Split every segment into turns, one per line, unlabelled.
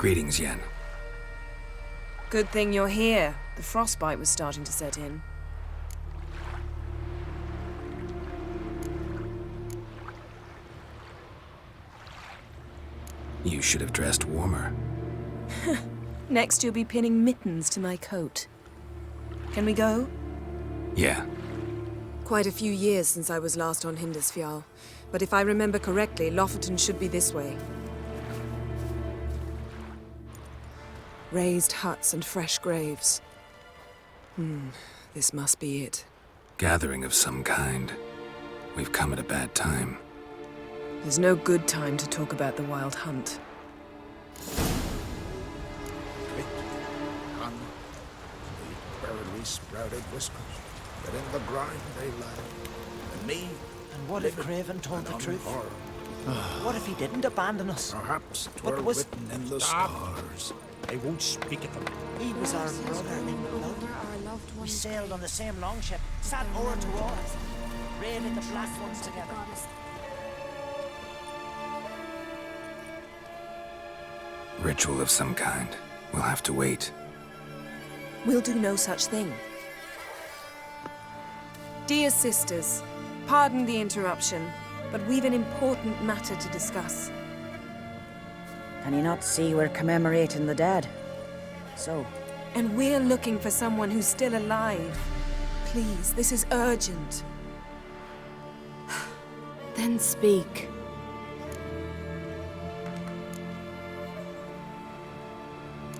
Greetings, Yen.
Good thing you're here. The frostbite was starting to set in.
You should have dressed warmer.
Next you'll be pinning mittens to my coat. Can we go?
Yeah.
Quite a few years since I was last on Hindisfjall, but if I remember correctly, Lofoten should be this way. Raised huts and fresh graves. This must be it.
Gathering of some kind. We've come at a bad time.
There's no good time to talk about the Wild Hunt.
On the barely sprouted whiskers, but in the grind they lie. And me.
And what if Craven told the truth?
Horror.
What if he didn't abandon us?
Perhaps
But
twere
was-
written in the stars.
I won't speak of them.
He was our brother in blood. We sailed on the same longship, sat oar to oar, raided the Black Ones together.
Ritual of some kind. We'll have to wait.
We'll do no such thing. Dear sisters, pardon the interruption, but we've an important matter to discuss.
Can you not see we're commemorating the dead? So,
And we're looking for someone who's still alive. Please, this is urgent.
then speak.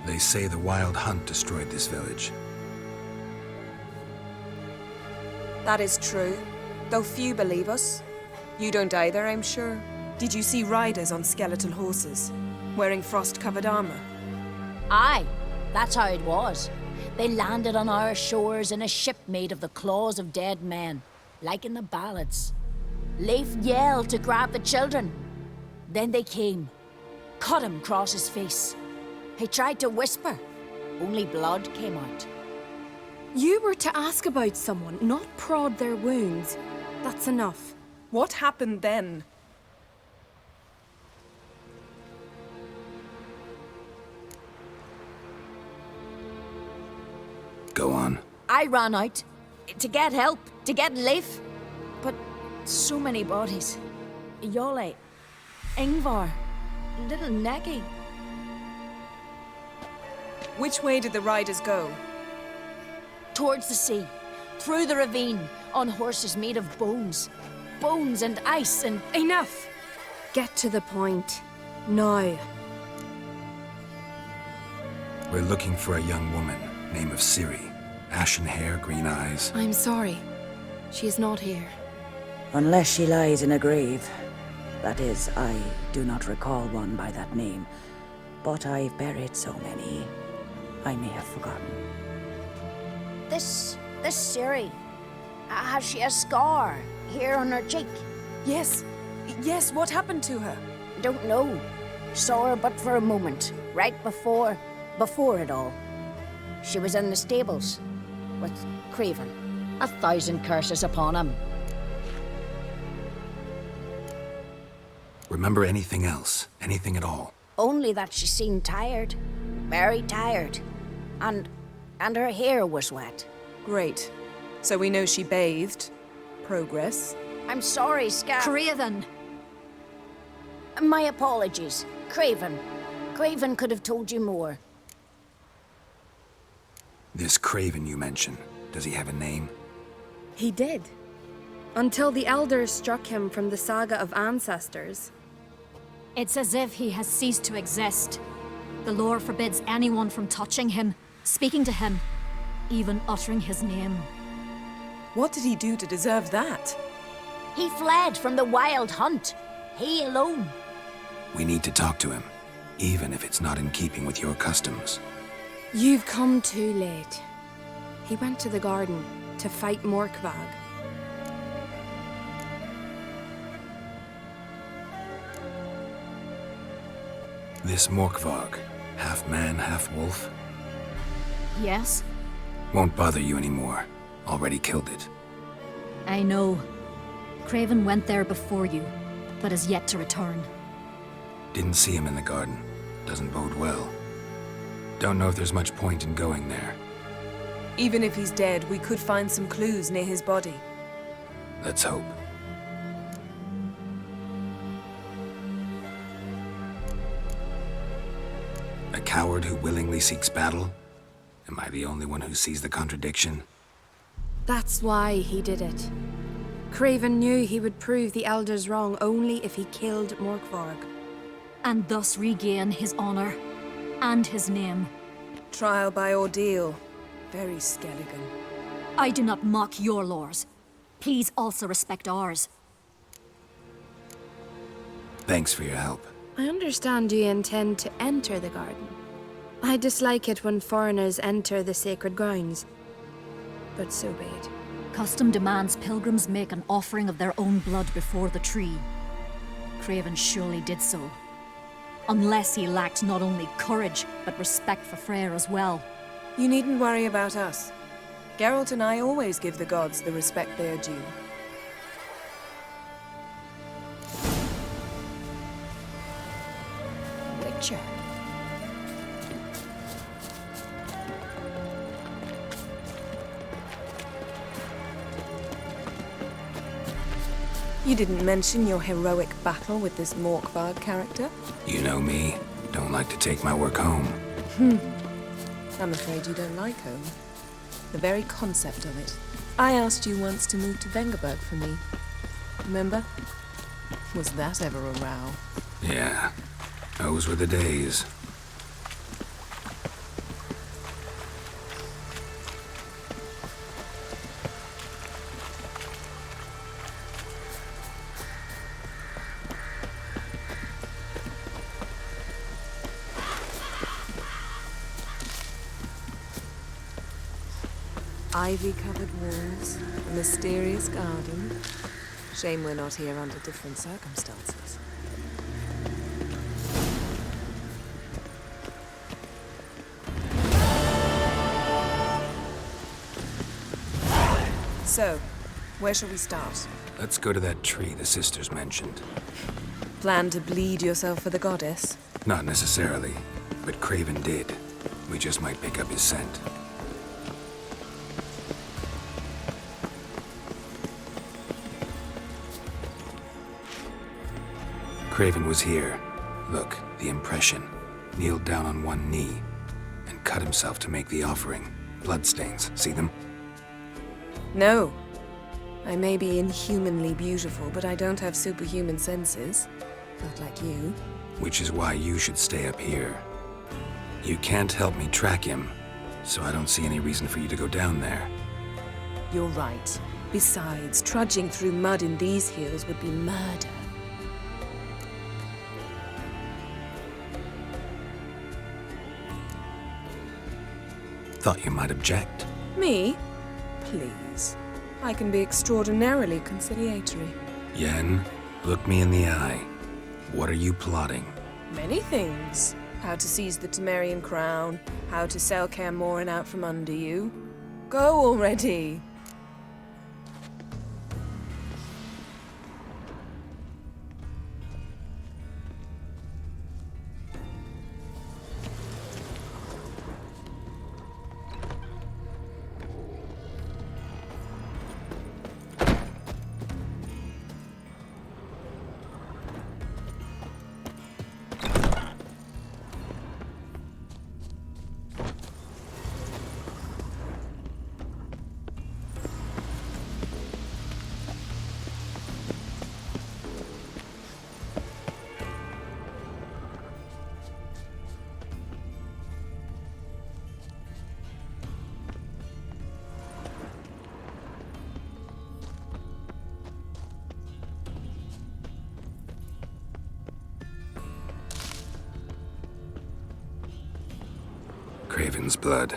They say the Wild Hunt destroyed this village.
That is true, though few believe us. You don't either, I'm sure. Did you see riders on skeletal horses, wearing frost-covered armor?
Aye, that's how it was. They landed on our shores in a ship made of the claws of dead men, like in the ballads. Leif yelled to grab the children. Then they came, cut him across his face. He tried to whisper, only blood came out.
You were to ask about someone, not prod their wounds. That's enough.
What happened then?
Go on.
I ran out to get help, to get Leif. But so many bodies. Yole, Ingvar, little Necky.
Which way did the riders go?
Towards the sea, through the ravine, on horses made of bones. Bones and ice and...
Enough! Get to the point. Now.
We're looking for a young woman, name of Ciri. Ashen hair, green eyes.
I'm sorry. She is not here.
Unless she lies in a grave. That is, I do not recall one by that name. But I've buried so many, I may have forgotten.
This Ciri, has she a scar here on her cheek?
Yes, what happened to her?
Don't know. Saw her but for a moment, right before it all. She was in the stables with Craven. 1,000 curses upon him.
Remember anything else? Anything at all?
Only that she seemed tired, very tired, and her hair was wet.
Great. So we know she bathed. Progress.
I'm sorry,
Craven!
My apologies. Craven. Craven could have told you more.
This Craven you mention, does he have a name?
He did. Until the elders struck him from the saga of ancestors.
It's as if he has ceased to exist. The lore forbids anyone from touching him, speaking to him, even uttering his name.
What did he do to deserve that?
He fled from the Wild Hunt. He alone.
We need to talk to him, even if it's not in keeping with your customs.
You've come too late. He went to the garden to fight Morkvag.
This Morkvag, half man, half wolf,
Yes,
won't bother you anymore. Already killed it.
I know. Craven went there before you, but is yet to return.
Didn't see him in the garden. Doesn't bode well. Don't know if there's much point in going there.
Even if he's dead, we could find some clues near his body.
Let's hope. A coward who willingly seeks battle? Am I the only one who sees the contradiction?
That's why he did it. Craven knew he would prove the Elders wrong only if he killed Morkvarg.
And thus regain his honor and his name.
Trial by ordeal. Very Skelligan.
I do not mock your laws. Please also respect ours.
Thanks for your help.
I understand you intend to enter the garden. I dislike it when foreigners enter the sacred grounds. But so be it.
Custom demands pilgrims make an offering of their own blood before the tree. Craven surely did so. Unless he lacked not only courage, but respect for Freyr as well.
You needn't worry about us. Geralt and I always give the gods the respect they are due.
Witcher.
You didn't mention your heroic battle with this Morkvarg character?
You know me. Don't like to take my work home.
I'm afraid you don't like home. The very concept of it. I asked you once to move to Vengerberg for me. Remember? Was that ever a row?
Yeah. Those were the days.
Ivy-covered walls, a mysterious garden. Shame we're not here under different circumstances. So, where shall we start?
Let's go to that tree the sisters mentioned.
Plan to bleed yourself for the goddess?
Not necessarily, but Craven did. We just might pick up his scent. Craven was here. Look, the impression. Kneeled down on one knee and cut himself to make the offering. Bloodstains, see them?
No. I may be inhumanly beautiful, but I don't have superhuman senses. Not like you.
Which is why you should stay up here. You can't help me track him, so I don't see any reason for you to go down there.
You're right. Besides, trudging through mud in these hills would be murder.
Thought you might object.
Me? Please. I can be extraordinarily conciliatory.
Yen, look me in the eye. What are you plotting?
Many things. How to seize the Temerian crown, how to sell Kaer Morhen out from under you. Go already!
Craven's blood.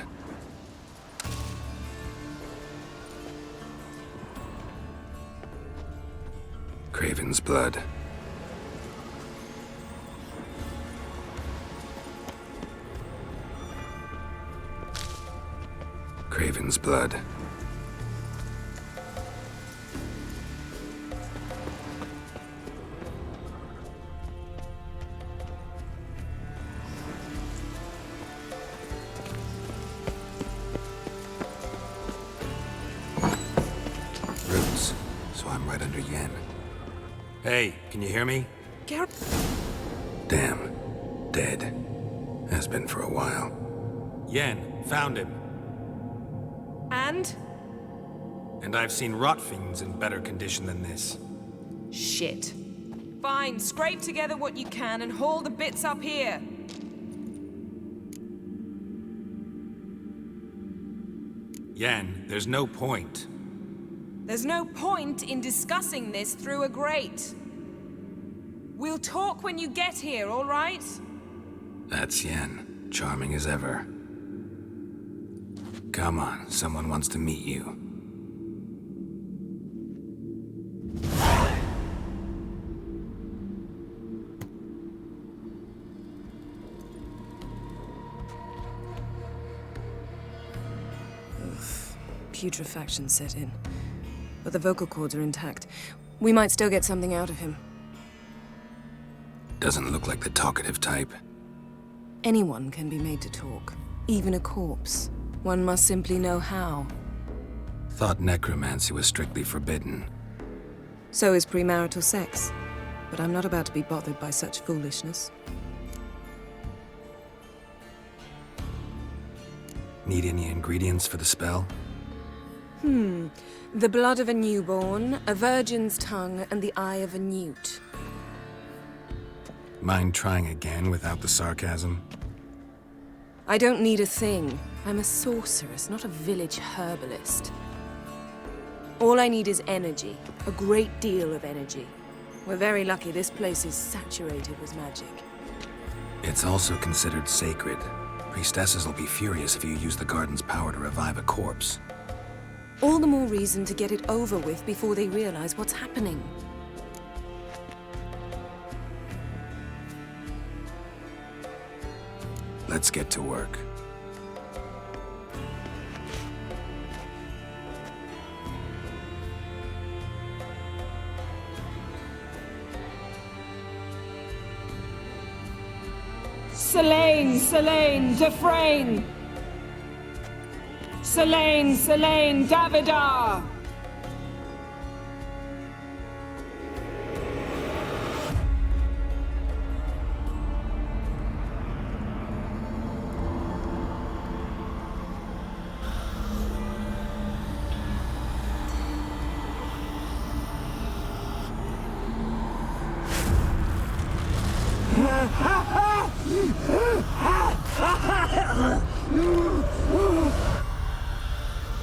Craven's blood. Craven's blood. right under Yen. Hey, can you hear me?
Garrett.
Damn. Dead. Has been for a while. Yen, found him.
And?
And I've seen rot fiends in better condition than this.
Shit. Fine, scrape together what you can and haul the bits up here.
Yen, there's no point.
There's no point in discussing this through a grate. We'll talk when you get here, all right?
That's Yen. Charming as ever. Come on, someone wants to meet you.
Putrefaction set in. But the vocal cords are intact. We might still get something out of him.
Doesn't look like the talkative type.
Anyone can be made to talk. Even a corpse. One must simply know how.
Thought necromancy was strictly forbidden.
So is premarital sex. But I'm not about to be bothered by such foolishness.
Need any ingredients for the spell?
The blood of a newborn, a virgin's tongue, and the eye of a newt.
Mind trying again without the sarcasm?
I don't need a thing. I'm a sorceress, not a village herbalist. All I need is energy. A great deal of energy. We're very lucky this place is saturated with magic.
It's also considered sacred. Priestesses will be furious if you use the garden's power to revive a corpse.
All the more reason to get it over with before they realize what's happening.
Let's get to work.
Selene, Dufresne! Selene, Davidar!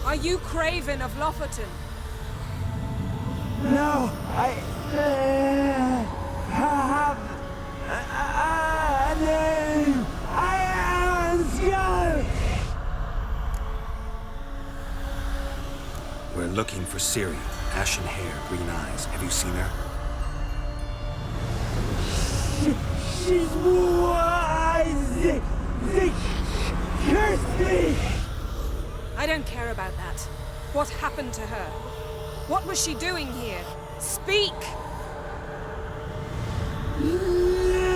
Are you Craven of Lofferton?
No, I have a name. I am Skull.
We're looking for Ciri. Ashen hair, green eyes. Have you seen her?
She's wise. They cursed me.
I don't care about that. What happened to her? What was she doing here? Speak!
No.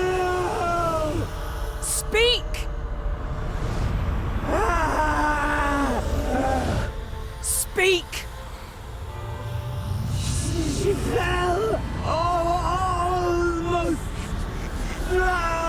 Speak! Speak!
She fell almost drowned.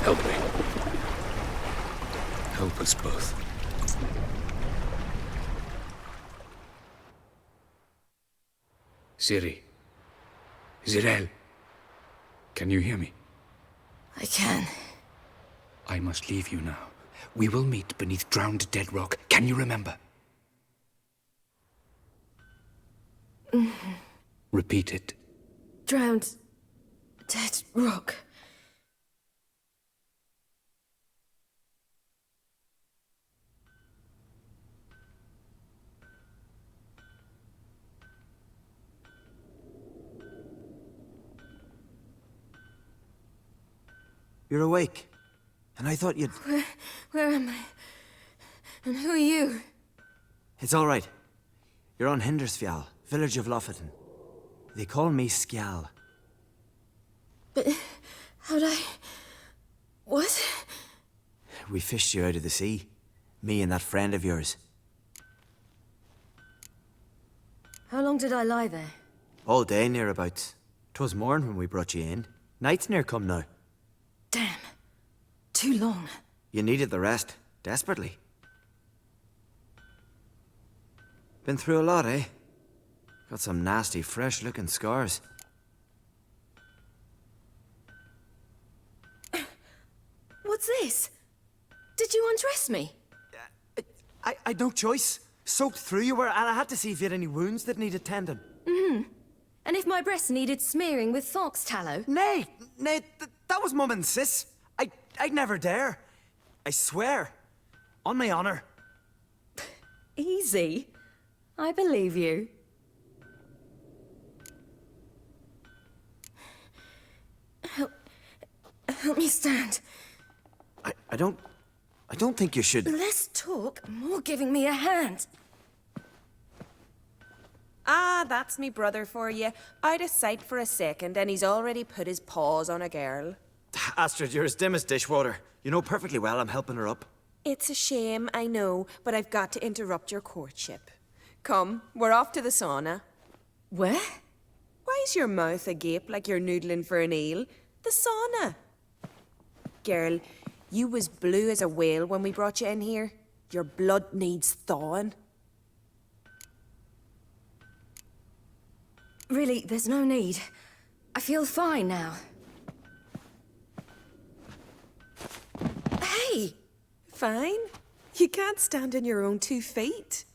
Help me. Help us both.
Ciri. Zirel. Can you hear me?
I can.
I must leave you now. We will meet beneath drowned dead rock. Can you remember? Repeat it.
Drowned. Dead rock.
You're awake. And I thought you'd...
Where am I? And who are you?
It's all right. You're on Hindersfjall, village of Lofoten. They call me Skjal.
But how'd I... What?
We fished you out of the sea. Me and that friend of yours.
How long did I lie there?
All day nearabouts. 'Twas morn when we brought you in. Night's near come now.
Damn. Too long.
You needed the rest, desperately. Been through a lot, eh? Got some nasty, fresh-looking scars.
What's this? Did you undress me?
I'd no choice. Soaked through you were, and I had to see if you had any wounds that needed tending.
And if my breasts needed smearing with fox tallow?
Nay, that was Mum and Sis. I'd never dare. I swear. On my honor.
Easy. I believe you. Help me stand.
I don't think you should...
Less talk, more giving me a hand.
Ah, that's me brother for you. Out of sight for a second, and he's already put his paws on a girl.
Astrid, you're as dim as dishwater. You know perfectly well I'm helping her up.
It's a shame, I know, but I've got to interrupt your courtship. Come, we're off to the sauna.
Where?
Why is your mouth agape like you're noodling for an eel? The sauna. Girl, you was blue as a whale when we brought you in here. Your blood needs thawing.
Really, there's no need. I feel fine now.
Hey! Fine. You can't stand on your own 2 feet.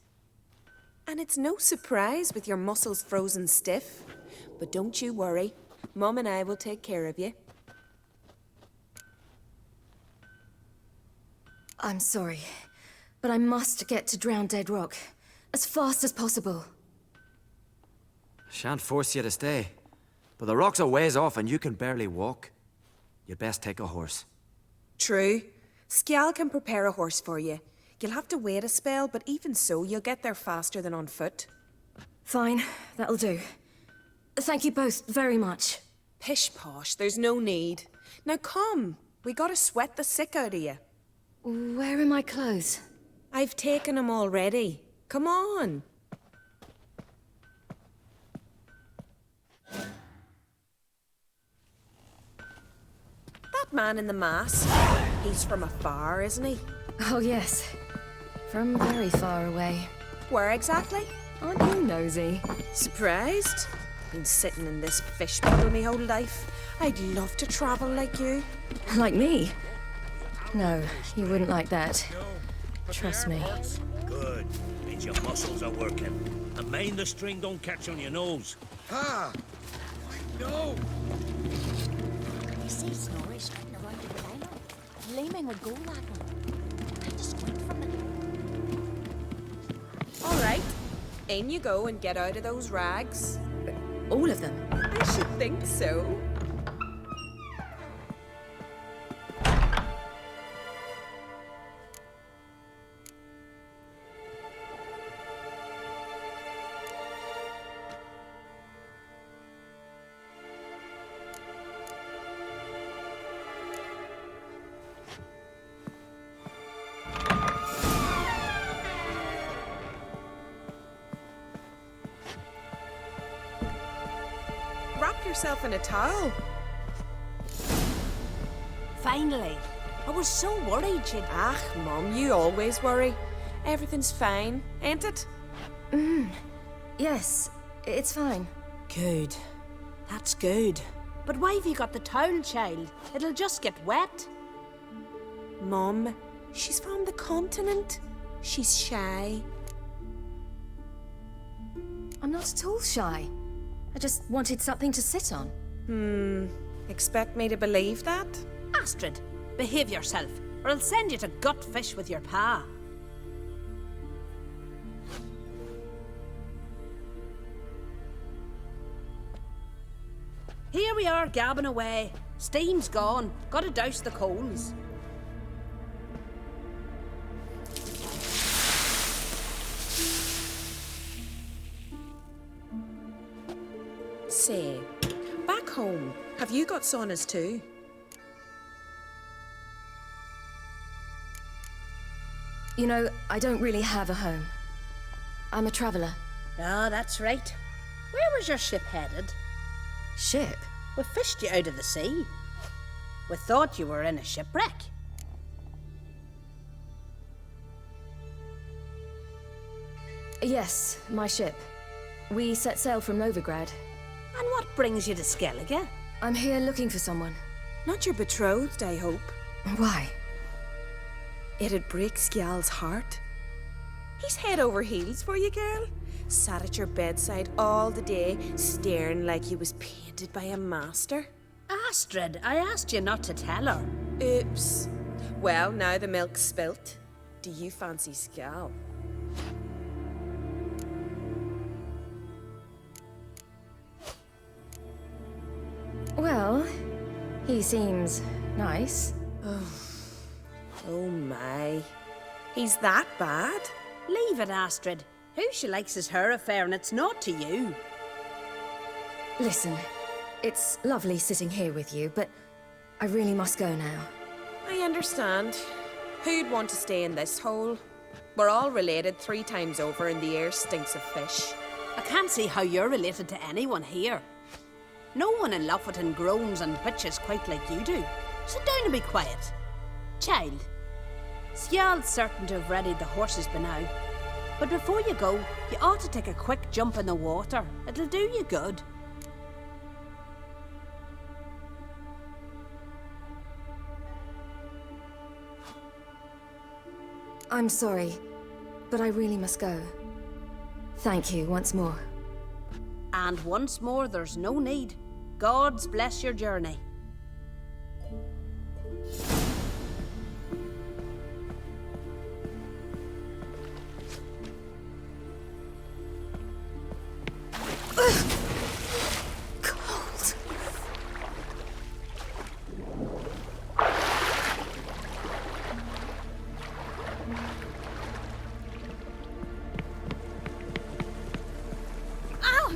And it's no surprise with your muscles frozen stiff. But don't you worry. Mum and I will take care of you.
I'm sorry, but I must get to Drowned Dead Rock as fast as possible.
Shan't force you to stay. But the rock's a ways off and you can barely walk. You'd best take a horse.
True. Skjal can prepare a horse for you. You'll have to wait a spell, but even so, you'll get there faster than on foot.
Fine, that'll do. Thank you both very much.
Pish-posh, there's no need. Now come, we gotta sweat the sick out of you.
Where are my clothes?
I've taken them already. Come on. That man in the mask, he's from afar, isn't he?
Oh yes, from very far away.
Where exactly?
Aren't you nosy?
Surprised? Been sitting in this fish bottle me whole life. I'd love to travel like you.
Like me? No, you wouldn't like that. Trust me.
Good. Means your muscles are working. And mind the string don't catch on your nose.
Ah! No!
You see Snorri strutting around the diner? Gleaming would go like him. I just squint from it.
All right. In you go and get out of those rags.
All of them?
I should think so. Wrap yourself in a towel.
Finally. I was so worried you'd...
Ah, Mum, you always worry. Everything's fine, ain't it?
Yes, it's fine.
Good. That's good. But why have you got the towel, child? It'll just get wet.
Mum, she's from the continent. She's shy.
I'm not at all shy. I just wanted something to sit on.
Expect me to believe that?
Astrid, behave yourself, or I'll send you to gut fish with your pa. Here we are, gabbing away. Steam's gone. Gotta douse the coals.
Say, back home, have you got saunas too?
You know, I don't really have a home. I'm a traveller.
Ah, that's right. Where was your ship headed?
Ship?
We fished you out of the sea. We thought you were in a shipwreck.
Yes, my ship. We set sail from Novigrad.
And what brings you to Skellige?
I'm here looking for someone.
Not your betrothed, I hope.
Why?
It'd break Skjal's heart. He's head over heels for you, girl. Sat at your bedside all the day, staring like he was painted by a master.
Astrid, I asked you not to tell her.
Oops. Well, now the milk's spilt. Do you fancy Skjal?
Well, he seems nice.
Oh my. He's that bad?
Leave it, Astrid. Who she likes is her affair, and it's not to you.
Listen, it's lovely sitting here with you, but I really must go now.
I understand. Who'd want to stay in this hole? We're all related 3 times over, and the air stinks of fish.
I can't see how you're related to anyone here. No one in Lofoten groans and bitches quite like you do. Sit down and be quiet. Child, Skjal's certain to have readied the horses by now. But before you go, you ought to take a quick jump in the water. It'll do you good.
I'm sorry, but I really must go. Thank you once more.
And once more, there's no need. God's bless your journey.
Cold.
Ow!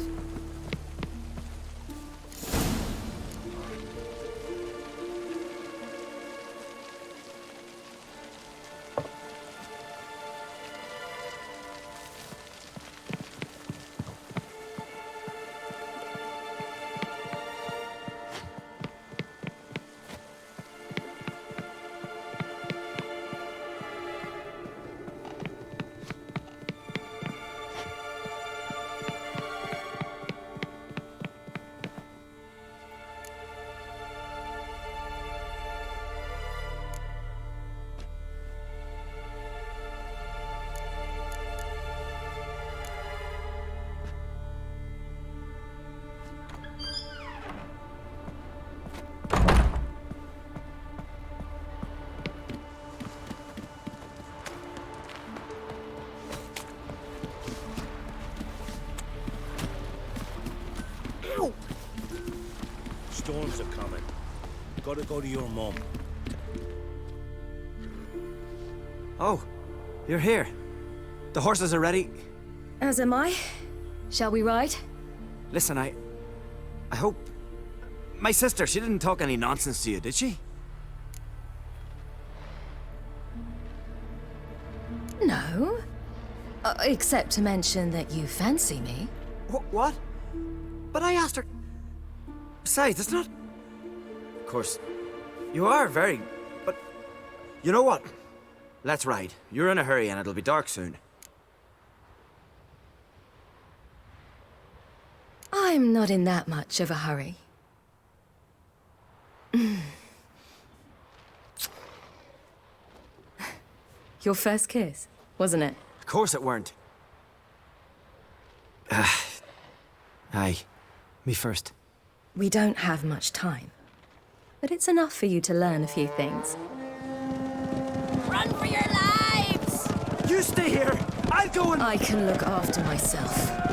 Storms are coming. Gotta go to your mum.
Oh, you're here. The horses are ready.
As am I. Shall we ride?
Listen, I hope... My sister, she didn't talk any nonsense to you, did she?
No. Except to mention that you fancy me.
What? But I asked her... Besides, it's not... Of course, you are very... But... You know what? Let's ride. You're in a hurry and it'll be dark soon.
I'm not in that much of a hurry. Your first kiss, wasn't it?
Of course it weren't. Aye. Me first.
We don't have much time. But it's enough for you to learn a few things.
Run for your lives!
You stay here! I'll go and...
I can look after myself.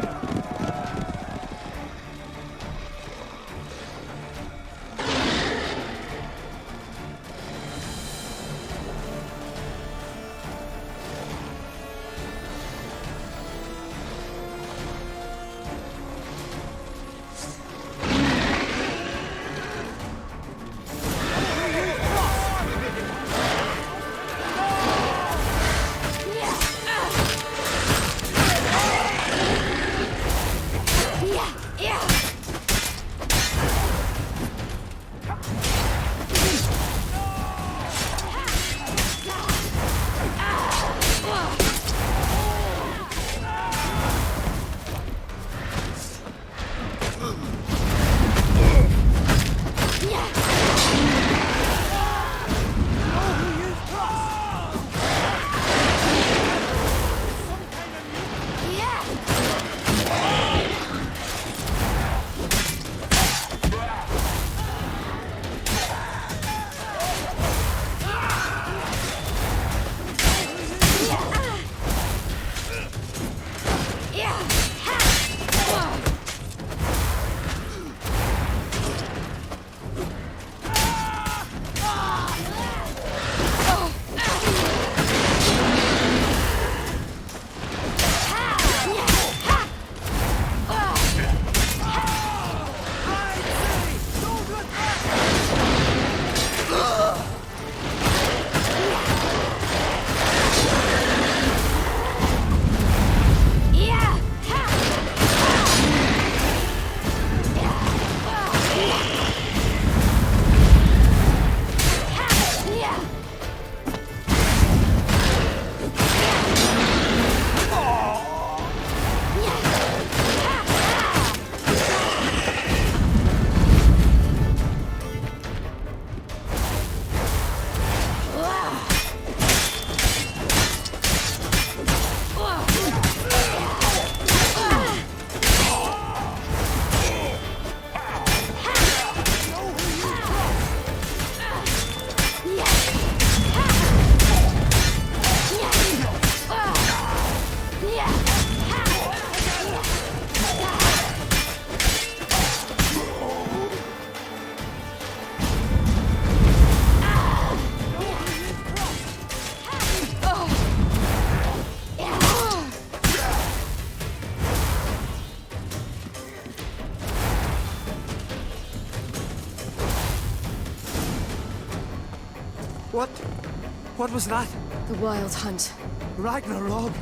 What was that?
The Wild Hunt.
Ragnarok?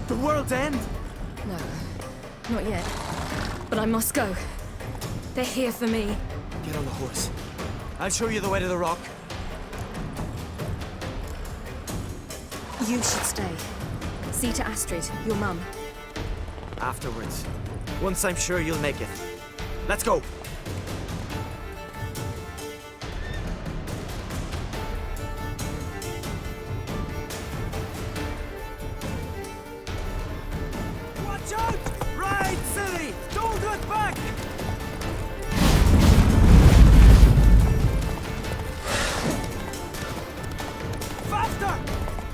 The world's end?
No, not yet. But I must go. They're here for me.
Get on the horse. I'll show you the way to the rock.
You should stay. See to Astrid, your mum.
Afterwards. Once I'm sure you'll make it. Let's go! Watch out! Ride, City! Don't look back! Faster!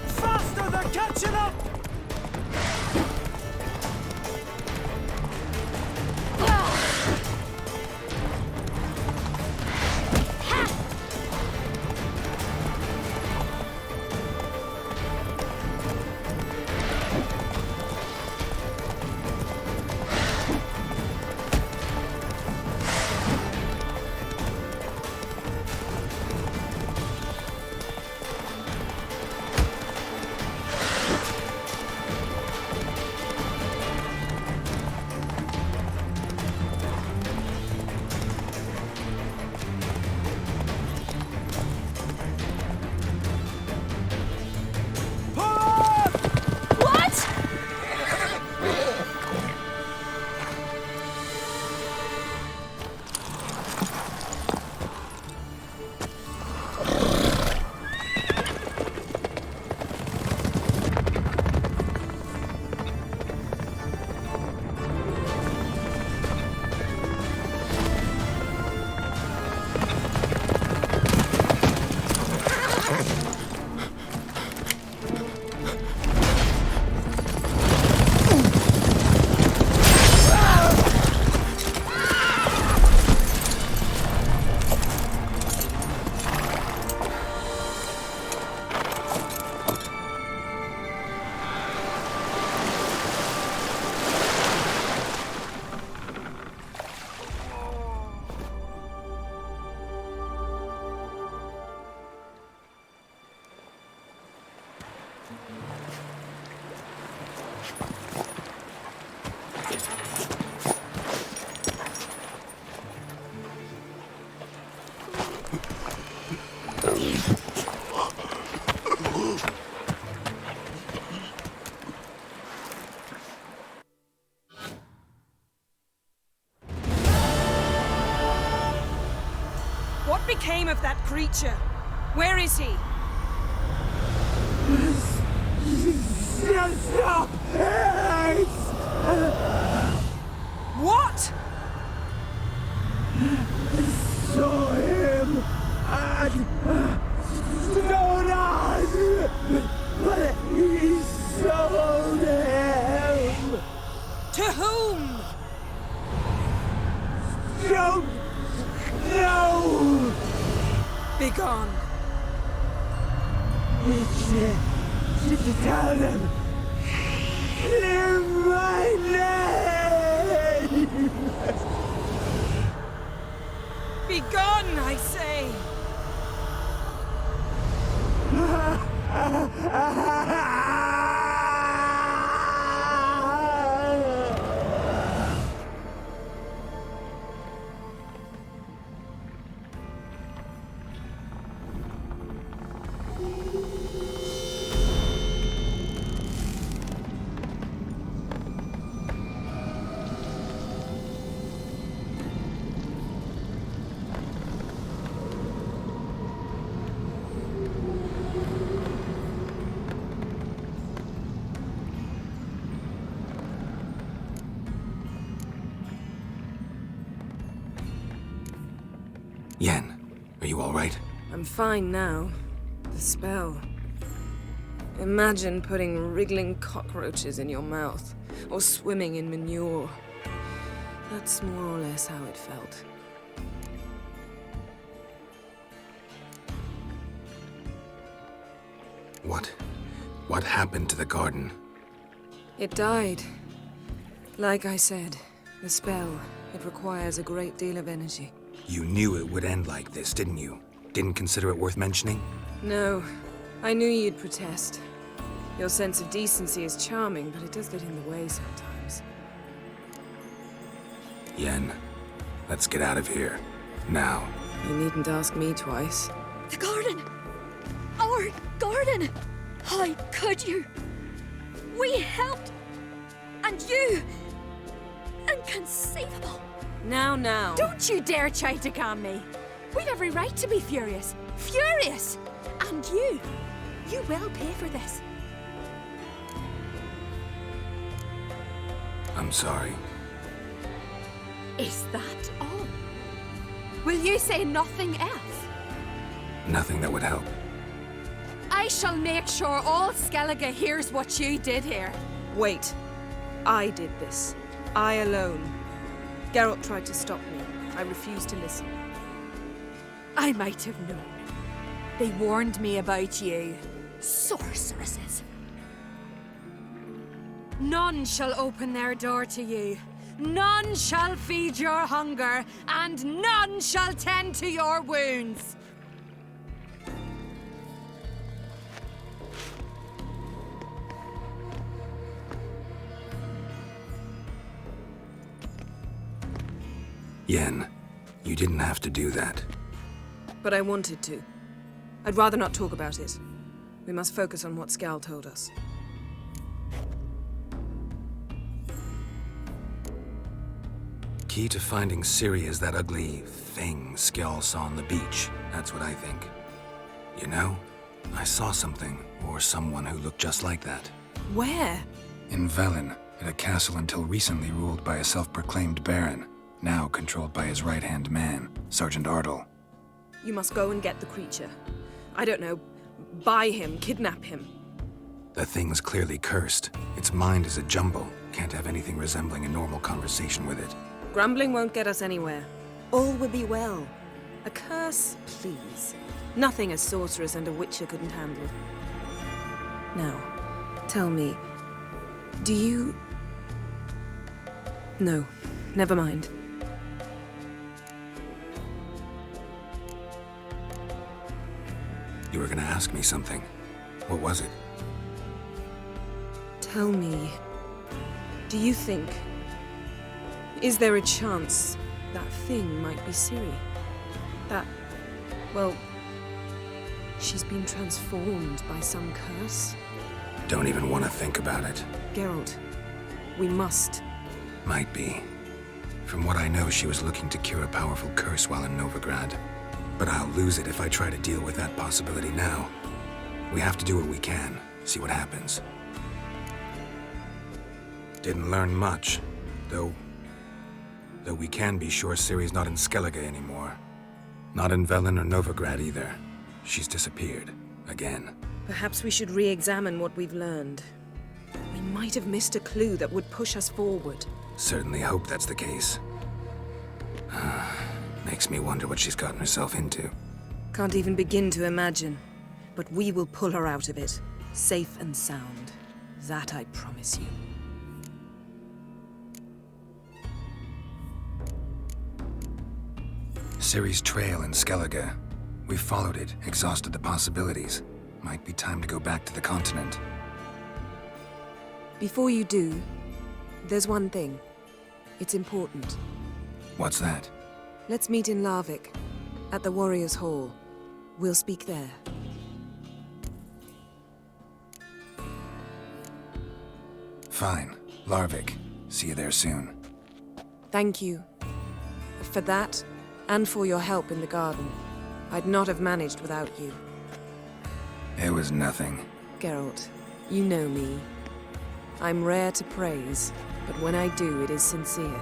Faster! They're catching up!
What became of that creature? Where is he?
Stop!
What?
Saw him at Stonehouse, but he sold him.
To whom?
Don't know.
Begone.
Tell them. Clear my name.
Begone, I say.
Yen, are you all right?
I'm fine now. The spell. Imagine putting wriggling cockroaches in your mouth, or swimming in manure. That's more or less how it felt.
What happened to the garden?
It died. Like I said, the spell, it requires a great deal of energy.
You knew it would end like this, didn't you? Didn't consider it worth mentioning?
No, I knew you'd protest. Your sense of decency is charming, but it does get in the way sometimes.
Yen, let's get out of here. Now.
You needn't ask me twice.
The garden! Our garden! How could you? We helped! And you! Inconceivable!
Now.
Don't you dare try to calm me. We've every right to be furious. Furious! And you will pay for this.
I'm sorry.
Is that all? Will you say nothing else?
Nothing that would help.
I shall make sure all Skellige hears what you did here.
Wait. I did this. I alone. Geralt tried to stop me. I refused to listen.
I might have known. They warned me about you. Sorceresses. None shall open their door to you. None shall feed your hunger, and none shall tend to your wounds.
Yen, you didn't have to do that.
But I wanted to. I'd rather not talk about it. We must focus on what Skal told us.
Key to finding Ciri is that ugly thing Skjall saw on the beach. That's what I think. You know, I saw something, or someone who looked just like that.
Where?
In Velen, at a castle until recently ruled by a self-proclaimed baron, now controlled by his right-hand man, Sergeant Ardle.
You must go and get the creature. I don't know, buy him, kidnap him.
The thing's clearly cursed. Its mind is a jumble. Can't have anything resembling a normal conversation with it.
Grumbling won't get us anywhere. All will be well. A curse, please. Nothing a sorceress and a witcher couldn't handle. Now, tell me, do you... No, never mind.
You were gonna ask me something. What was it?
Tell me, do you think... Is there a chance that thing might be Ciri? That... well... she's been transformed by some curse?
Don't even want to think about it.
Geralt, we must.
Might be. From what I know, she was looking to cure a powerful curse while in Novigrad. But I'll lose it if I try to deal with that possibility now. We have to do what we can, see what happens. Didn't learn much, though we can be sure Ciri's not in Skellige anymore. Not in Velen or Novigrad either. She's disappeared. Again.
Perhaps we should re-examine what we've learned. We might have missed a clue that would push us forward.
Certainly hope that's the case. Makes me wonder what she's gotten herself into.
Can't even begin to imagine. But we will pull her out of it, safe and sound. That I promise you.
Ciri's trail in Skellige. We've followed it, exhausted the possibilities. Might be time to go back to the continent.
Before you do, there's one thing. It's important.
What's that?
Let's meet in Larvik, at the Warriors' Hall. We'll speak there.
Fine. Larvik. See you there soon.
Thank you. For that, and for your help in the garden. I'd not have managed without you.
It was nothing.
Geralt, you know me. I'm rare to praise, but when I do, it is sincere.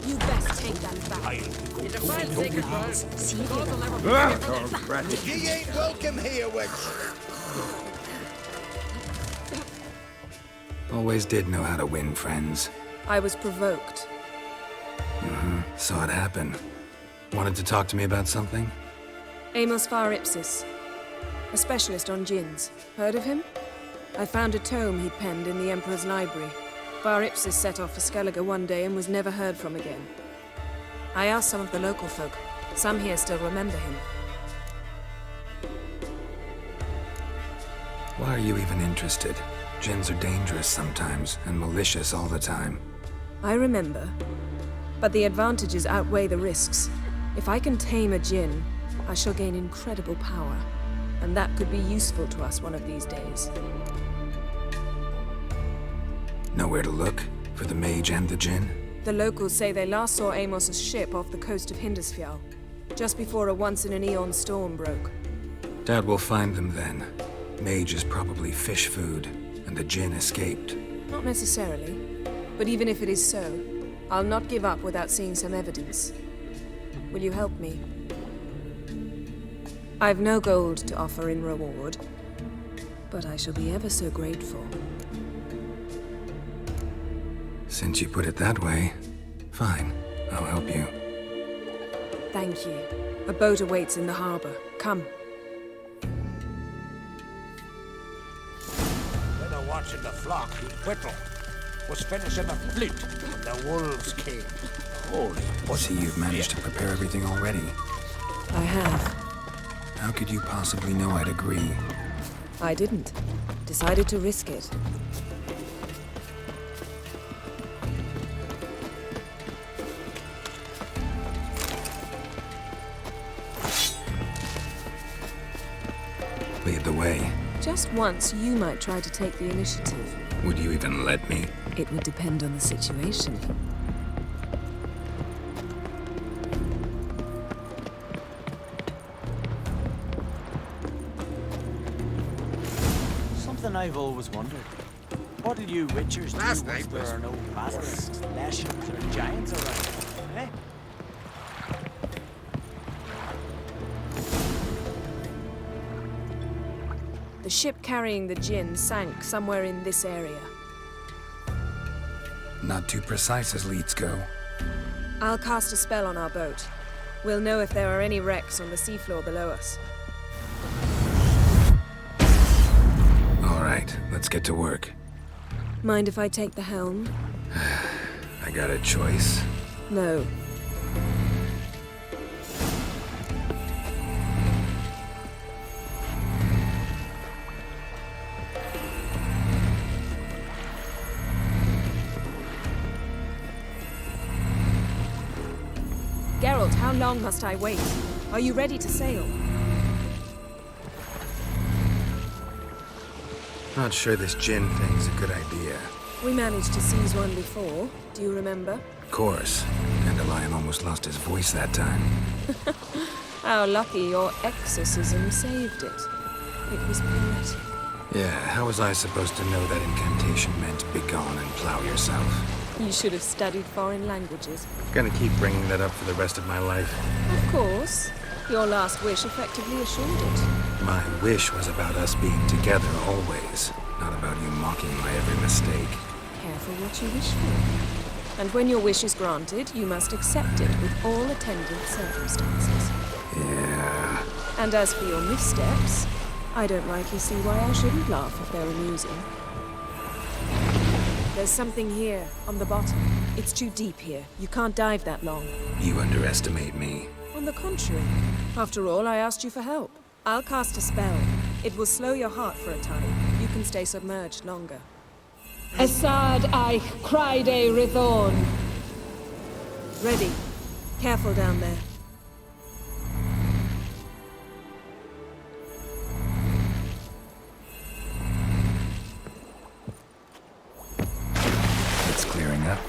You best take that back.
It's a fine sacred bird.
See you
God will never forget it.
Ye ain't welcome here, witch.
Always did know how to win friends.
I was provoked.
Saw it happen. Wanted to talk to me about something?
Amos Far Ipsis, a specialist on djinns. Heard of him? I found a tome he'd penned in the Emperor's library. Far Ipsis set off for Skellige one day and was never heard from again. I asked some of the local folk. Some here still remember him.
Why are you even interested? Djinns are dangerous sometimes, and malicious all the time.
I remember. But the advantages outweigh the risks. If I can tame a djinn, I shall gain incredible power. And that could be useful to us one of these days.
Nowhere to look? For the mage and the djinn?
The locals say they last saw Amos's ship off the coast of Hindisfjall, just before a once-in-an-eon storm broke.
Doubt we'll find them then. Mage is probably fish food, and the djinn escaped.
Not necessarily. But even if it is so, I'll not give up without seeing some evidence. Will you help me? I've no gold to offer in reward, but I shall be ever so grateful.
Since you put it that way, fine. I'll help you.
Thank you. A boat awaits in the harbor. Come.
Better watching the flock be whittle. Was finishing the fleet when the wolves came. Holy
See, you've managed to prepare everything already.
I have.
How could you possibly know I'd agree?
I didn't. Decided to risk it.
Lead the way.
Just once, you might try to take the initiative.
Would you even let me?
It would depend on the situation.
Something I've always wondered. What'll you witchers do once there are no basilisks, leshens, or giants around? Eh?
The ship carrying the gin sank somewhere in this area.
Not too precise as leads go.
I'll cast a spell on our boat. We'll know if there are any wrecks on the seafloor below us.
All right, let's get to work.
Mind if I take the helm?
I got a choice.
No. Geralt, how long must I wait? Are you ready to sail?
Not sure this gin thing's a good idea.
We managed to seize one before. Do you remember?
Of course. Dandelion almost lost his voice that time.
How lucky your exorcism saved it. It was poetic.
Yeah, how was I supposed to know that incantation meant begone and plow yourself?
You should have studied foreign languages.
Gonna keep bringing that up for the rest of my life.
Of course. Your last wish effectively assured it.
My wish was about us being together always, not about you mocking my every mistake.
Careful what you wish for. And when your wish is granted, you must accept it with all attendant circumstances.
Yeah.
And as for your missteps, I don't rightly see why I shouldn't laugh if they're amusing. There's something here, on the bottom. It's too deep here. You can't dive that long.
You underestimate me.
On the contrary. After all, I asked you for help. I'll cast a spell. It will slow your heart for a time. You can stay submerged longer. Esad Eich Cryde Rithorn. Ready. Careful down there.
It's clearing up.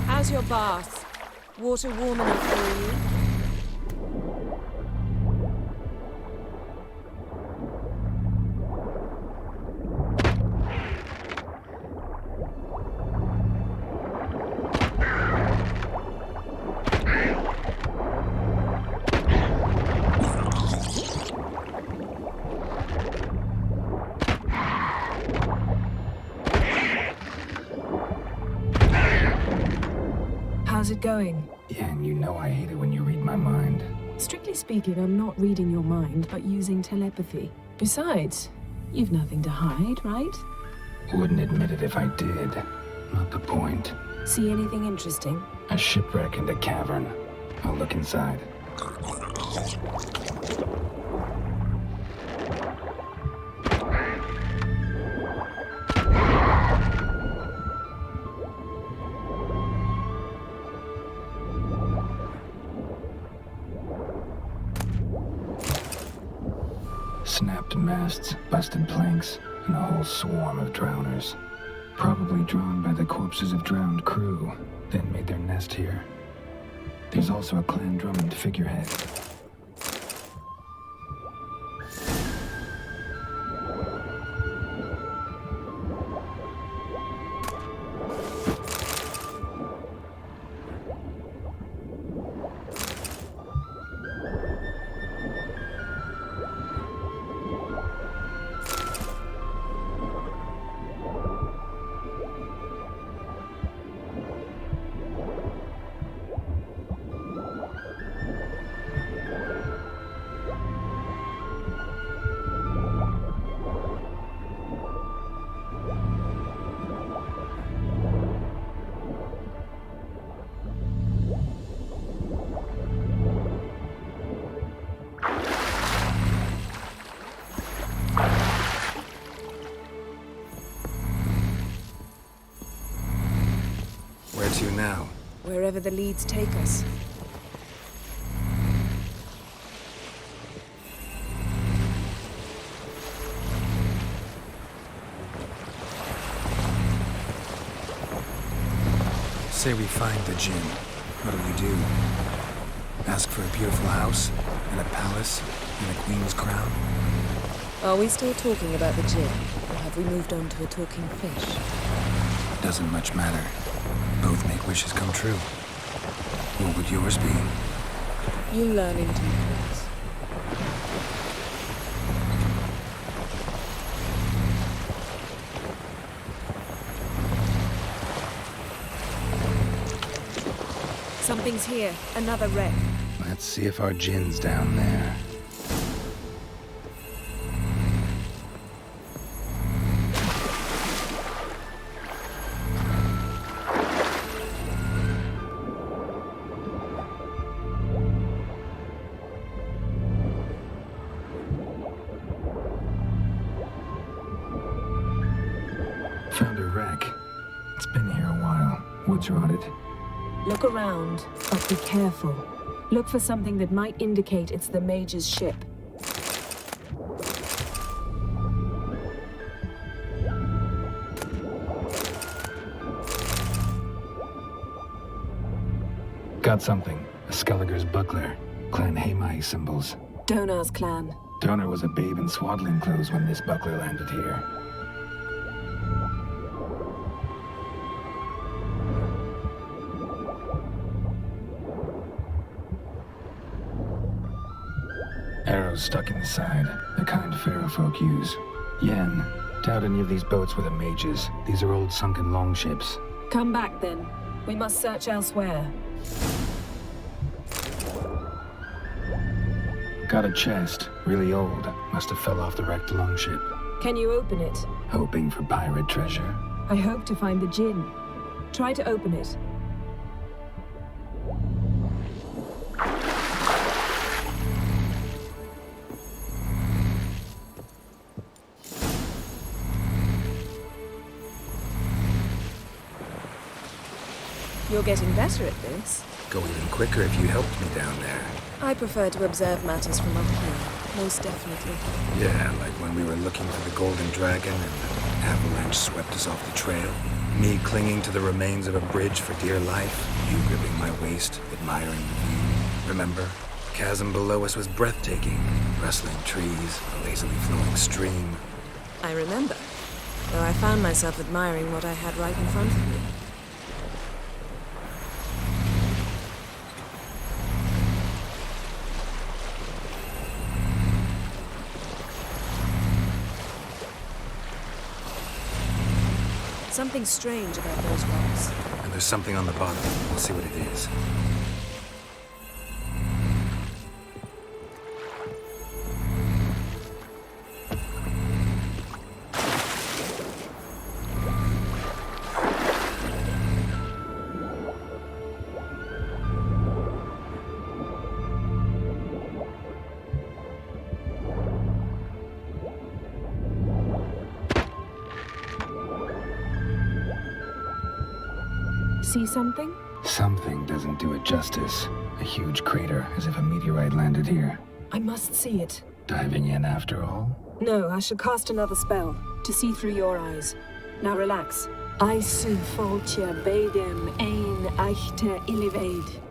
How's your bath? Water warm enough for you? How's it going?
Yeah, and you know I hate it when you read my mind.
Strictly speaking, I'm not reading your mind, but using telepathy. Besides, you've nothing to hide, right?
Wouldn't admit it if I did. Not the point.
See anything interesting?
A shipwreck and a cavern. I'll look inside. Snapped masts, busted planks, and a whole swarm of drowners. Probably drawn by the corpses of drowned crew, then made their nest here. There's also a Clan Drummond figurehead. Where to now?
Wherever the leads take us.
Say we find the Jinn. What'll you do? Ask for a beautiful house, and a palace, and a queen's crown?
Are we still talking about the Jinn, or have we moved on to a talking fish?
Doesn't much matter. Both make wishes come true. What would yours be?
You learning to things. Something's here. Another wreck.
Let's see if our Jinn's down there. Found a wreck. It's been here a while. What's rotted?
Look around, but be careful. Look for something that might indicate it's the Mage's ship.
Got something. A Skelliger's buckler. Clan Hamai symbols.
Donar's clan.
Donar was a babe in swaddling clothes when this buckler landed here. Arrows stuck in the side, the kind pharaoh folk use. Yen, doubt any of these boats were the mages. These are old sunken longships.
Come back then. We must search elsewhere.
Got a chest, really old. Must have fell off the wrecked longship.
Can you open it?
Hoping for pirate treasure.
I hope to find the Jinn. Try to open it. You're getting better at this.
Go even quicker if you helped me down there.
I prefer to observe matters from up here, most definitely.
Yeah, like when we were looking for the Golden Dragon and an avalanche swept us off the trail. Me clinging to the remains of a bridge for dear life. You gripping my waist, admiring the view. Remember? Chasm below us was breathtaking. Rustling trees, a lazily flowing stream.
I remember, though I found myself admiring what I had right in front of me. Something strange about those rocks.
And there's something on the bottom. We'll see what it is.
See something?
Something doesn't do it justice. A huge crater, as if a meteorite landed here.
I must see it.
Diving in after all?
No, I should cast another spell, to see through your eyes. Now relax. I su foltje bedem ein echte illivaid.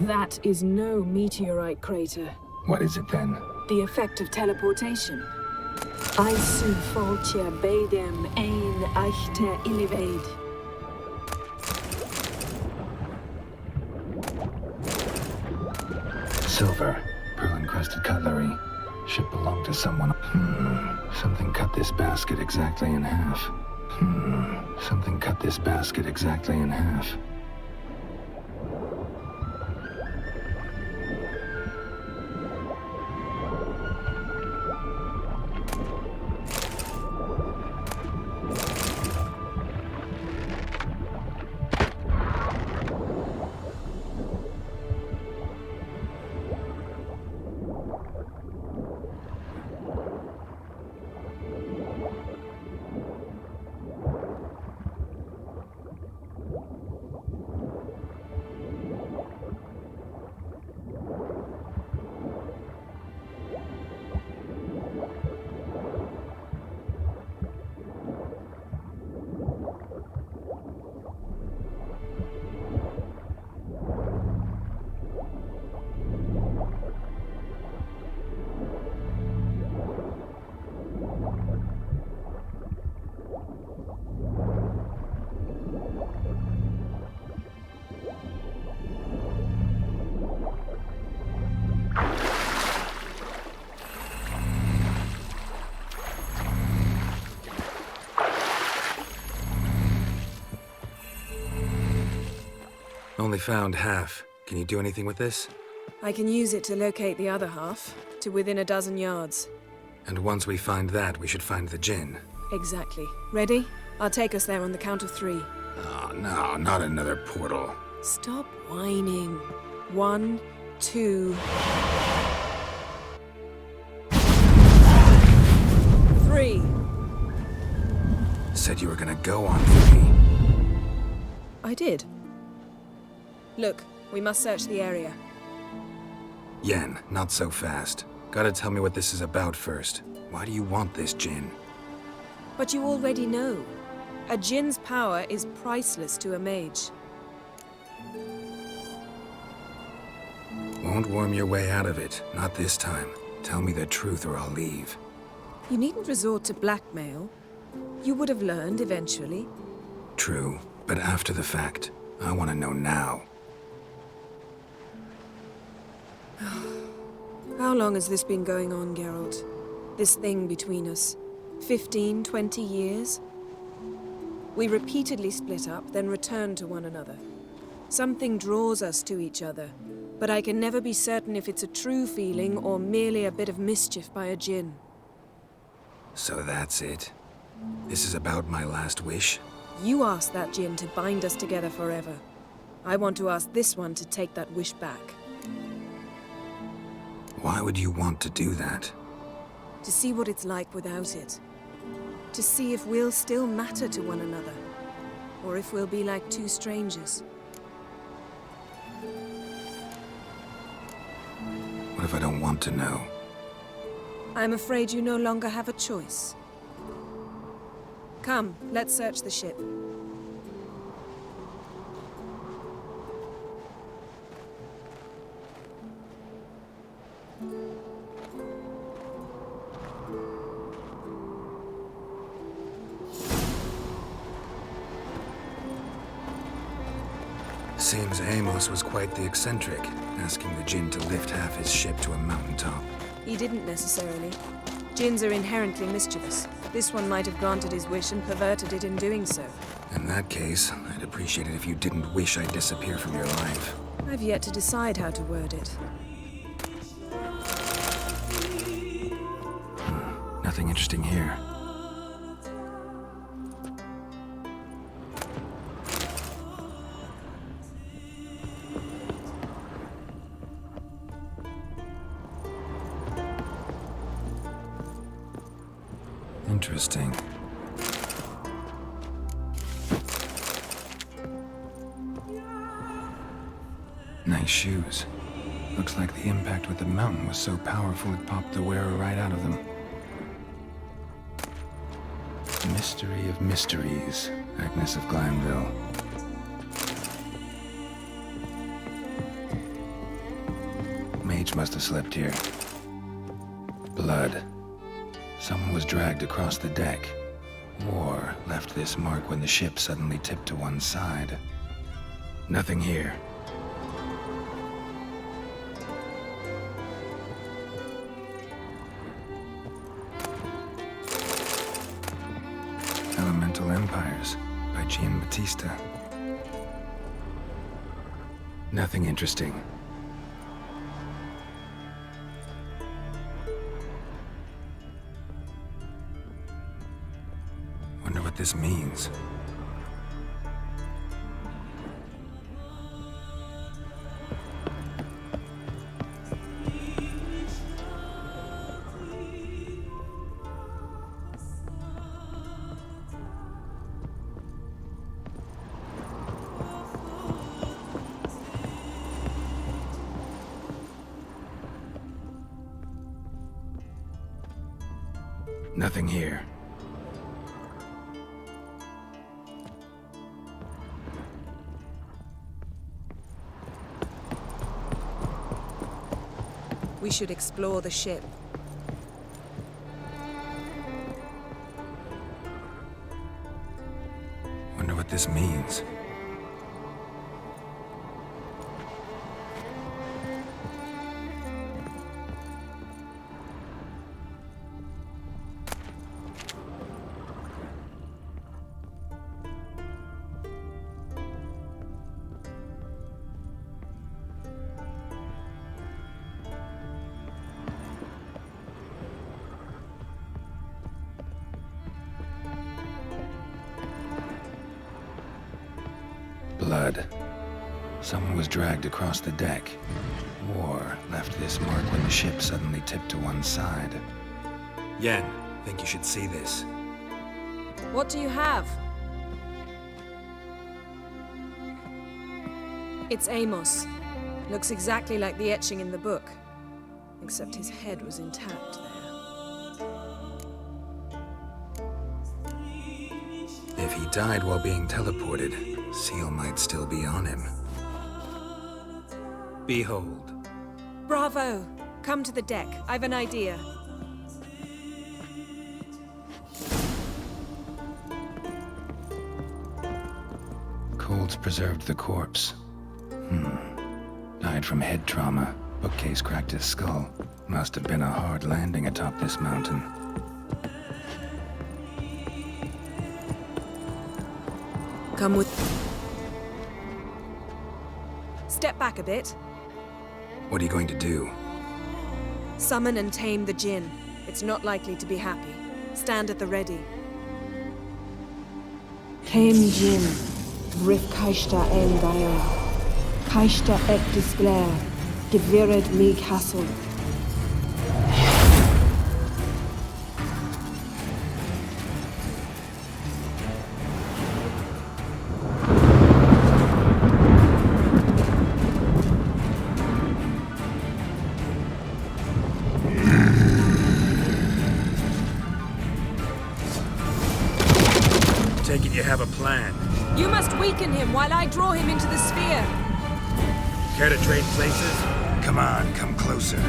That is no meteorite crater.
What is it then?
The effect of teleportation. I su foltje bedem ein echte illivaid.
Silver, pearl-encrusted cutlery. Should belong to someone. Something cut this basket exactly in half. Something cut this basket exactly in half. Only found half. Can you do anything with this?
I can use it to locate the other half, to within a dozen yards.
And once we find that, we should find the Jinn.
Exactly. Ready? I'll take us there on the count of 3.
Oh, no, not another portal.
Stop whining. 1, 2... 3.
Said you were gonna go on 3.
I did. Look, we must search the area.
Yen, not so fast. Gotta tell me what this is about first. Why do you want this Jinn?
But you already know. A Jinn's power is priceless to a mage.
Won't worm your way out of it. Not this time. Tell me the truth or I'll leave.
You needn't resort to blackmail. You would have learned eventually.
True, but after the fact. I want to know now.
How long has this been going on, Geralt? This thing between us? 15, 20 years? We repeatedly split up, then return to one another. Something draws us to each other, but I can never be certain if it's a true feeling or merely a bit of mischief by a Jinn.
So that's it? This is about my last wish?
You asked that Jinn to bind us together forever. I want to ask this one to take that wish back.
Why would you want to do that?
To see what it's like without it. To see if we'll still matter to one another. Or if we'll be like two strangers.
What if I don't want to know?
I'm afraid you no longer have a choice. Come, let's search the ship.
Seems Amos was quite the eccentric, asking the Jinn to lift half his ship to a mountaintop.
He didn't necessarily. Jinns are inherently mischievous. This one might have granted his wish and perverted it in doing so.
In that case, I'd appreciate it if you didn't wish I'd disappear from your life.
I've yet to decide how to word it.
Nothing interesting here. Interesting. Nice shoes. Looks like the impact with the mountain was so powerful it popped the wearer right out of them. Mystery of mysteries, Agnes of Glanville. Mage must have slept here. Blood. Someone was dragged across the deck. War left this mark when the ship suddenly tipped to one side. Nothing here. Elemental Empires by Giambattista. Nothing interesting. Wonder what this means. Nothing here.
We should explore the ship.
Wonder what this means. blood. Someone was dragged across the deck. War left this mark when the ship suddenly tipped to one side. Yen, think you should see this.
What do you have? It's Amos. Looks exactly like the etching in the book. Except his head was intact there.
If he died while being teleported, Seal might still be on him. Behold.
Bravo! Come to the deck. I've an idea.
Cold's preserved the corpse. Died from head trauma. Bookcase cracked his skull. Must have been a hard landing atop this mountain.
Come with... Step back a bit.
What are you going to do?
Summon and tame the Jinn. It's not likely to be happy. Stand at the ready.
Tame Jinn. Rif Kaishta en Gaia. Kaishta et Disglair. Devired me castle.
Take it you have a plan.
You must weaken him while I draw him into the sphere.
Care to trade places? Come on, come closer.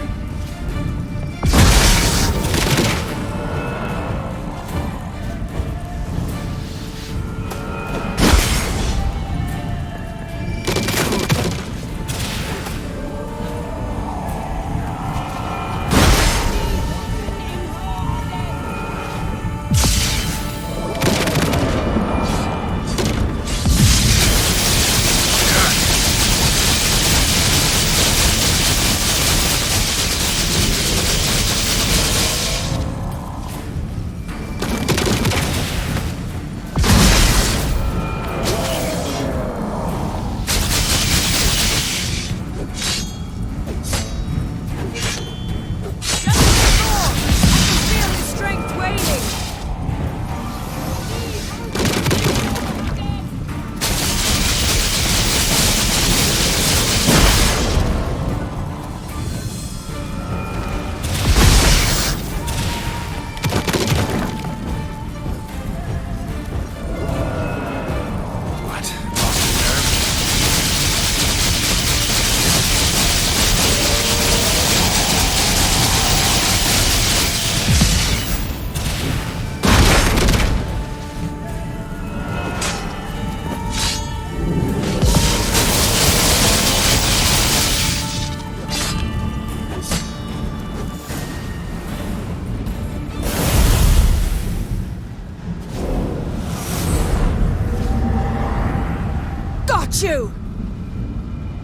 You!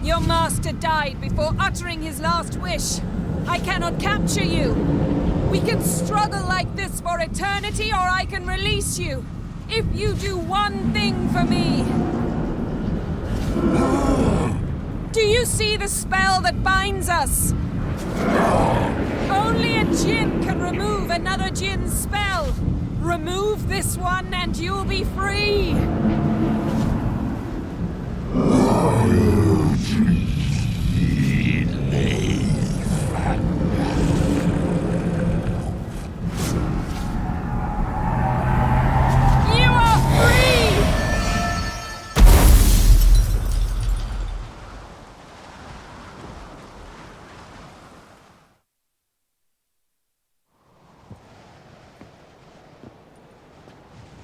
Your master died before uttering his last wish. I cannot capture you. We can struggle like this for eternity, or I can release you. If you do one thing for me. Do you see the spell that binds us? Only a Jinn can remove another Jinn's spell. Remove this one and you'll be free.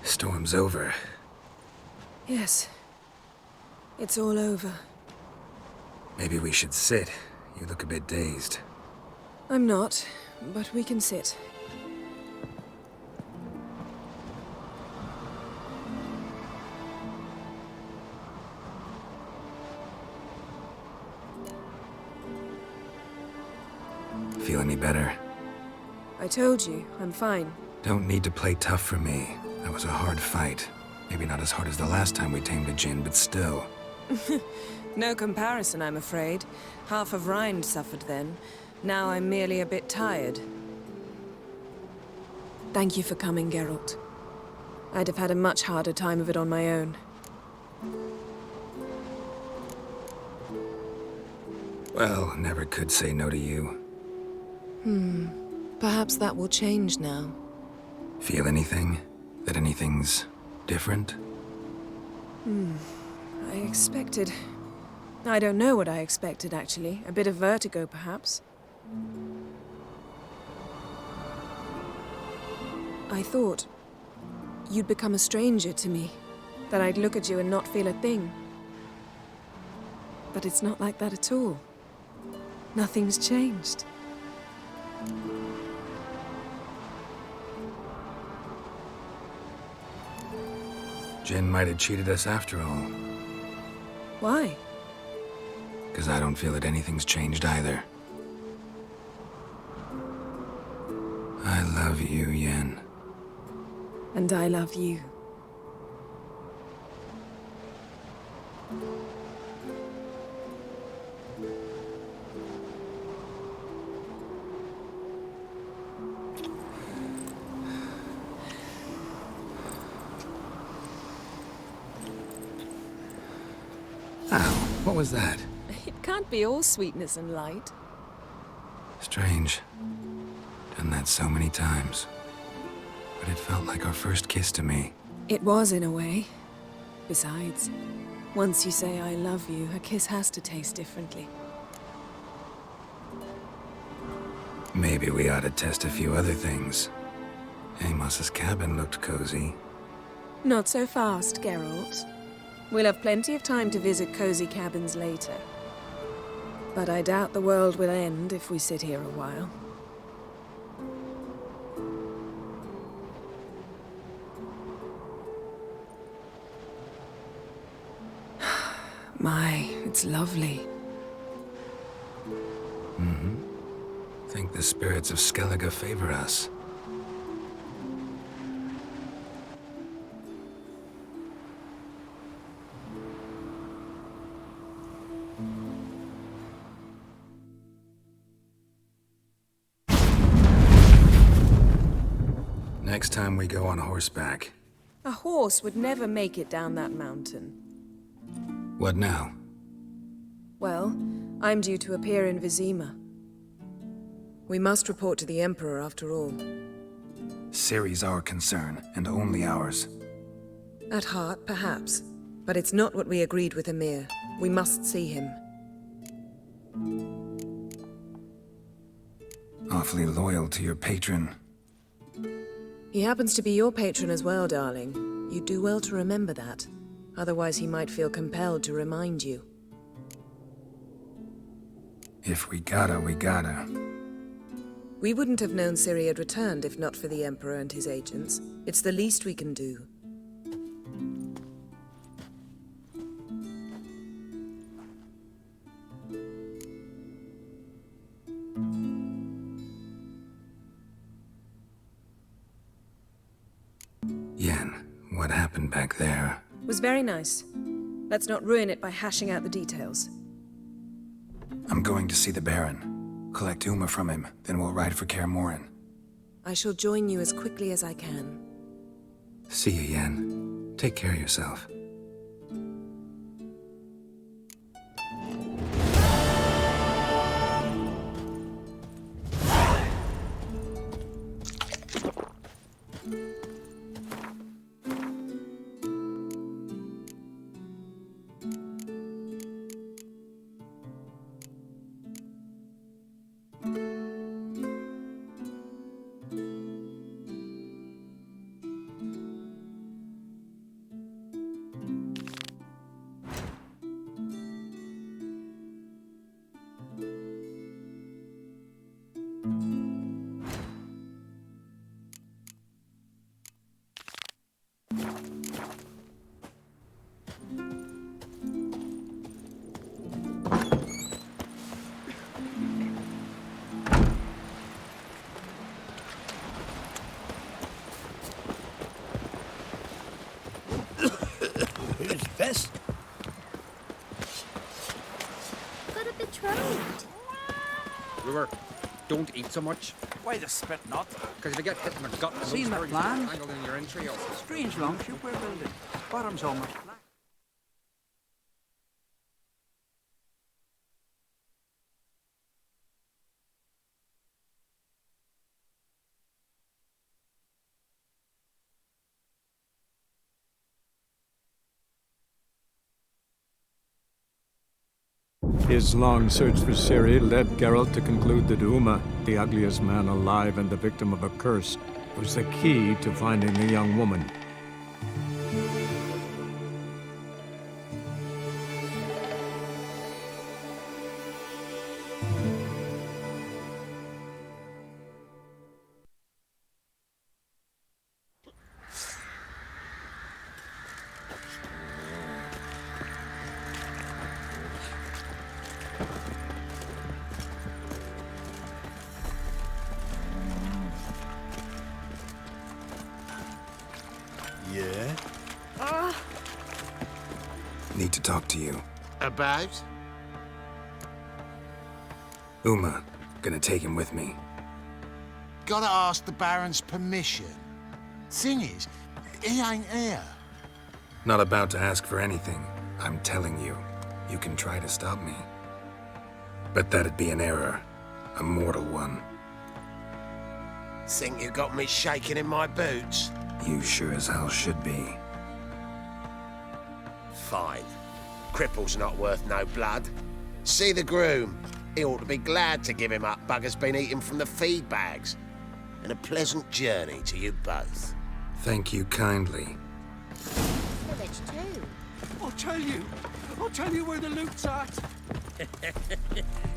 Storm's over.
Yes. It's all over.
Maybe we should sit. You look a bit dazed.
I'm not, but we can sit.
Feel any better?
I told you, I'm fine.
Don't need to play tough for me. That was a hard fight. Maybe not as hard as the last time we tamed a Jinn, but still.
No comparison, I'm afraid. Half of Rind suffered then. Now I'm merely a bit tired. Thank you for coming, Geralt. I'd have had a much harder time of it on my own.
Well, never could say no to you.
Perhaps that will change now.
Feel anything? That anything's different?
I expected... I don't know what I expected, actually. A bit of vertigo, perhaps. I thought you'd become a stranger to me. That I'd look at you and not feel a thing. But it's not like that at all. Nothing's changed.
Jin might have cheated us after all.
Why?
Because I don't feel that anything's changed either. I love you, Yen.
And I love you.
Ow, what was that?
It can't be all sweetness and light.
Strange. Done that so many times. But it felt like our first kiss to me.
It was, in a way. Besides, once you say I love you, a kiss has to taste differently.
Maybe we ought to test a few other things. Amos's cabin looked cozy.
Not so fast, Geralt. We'll have plenty of time to visit cozy cabins later. But I doubt the world will end if we sit here a while. My, it's lovely.
Think the spirits of Skellige favor us. Next time we go on horseback.
A horse would never make it down that mountain.
What now?
Well, I'm due to appear in Vizima. We must report to the Emperor after all.
Ciri's our concern, and only ours.
At heart, perhaps. But it's not what we agreed with Emir. We must see him.
Awfully loyal to your patron.
He happens to be your patron as well, darling. You do well to remember that. Otherwise he might feel compelled to remind you.
If we gotta, we gotta.
We wouldn't have known Ciri had returned if not for the Emperor and his agents. It's the least we can do.
Yen, what happened back there?
Was very nice. Let's not ruin it by hashing out the details.
I'm going to see the Baron. Collect Uma from him, then we'll ride for Kaer Morhen.
I shall join you as quickly as I can.
See you, Yen. Take care of yourself.
Brewer, don't eat so much.
Why the spit not?
Because if you get hit in the gut,
Seen the plan?
Tangled in your entrails.
Strange longship we're building. Bottom's almost flat.
His long search for Ciri led Geralt to conclude that Uma, the ugliest man alive and the victim of a curse, was the key to finding the young woman.
Yeah?
Need to talk to you.
About?
Uma. Gonna take him with me.
Gotta ask the Baron's permission. Thing is, he ain't here.
Not about to ask for anything. I'm telling you. You can try to stop me. But that'd be an error. A mortal one.
Think you got me shaking in my boots?
You sure as hell should be.
Fine. Cripple's not worth no blood. See the groom. He ought to be glad to give him up. Bugger's been eating from the feed bags. And a pleasant journey to you both.
Thank you kindly.
Village too.
I'll tell you where the loot's at.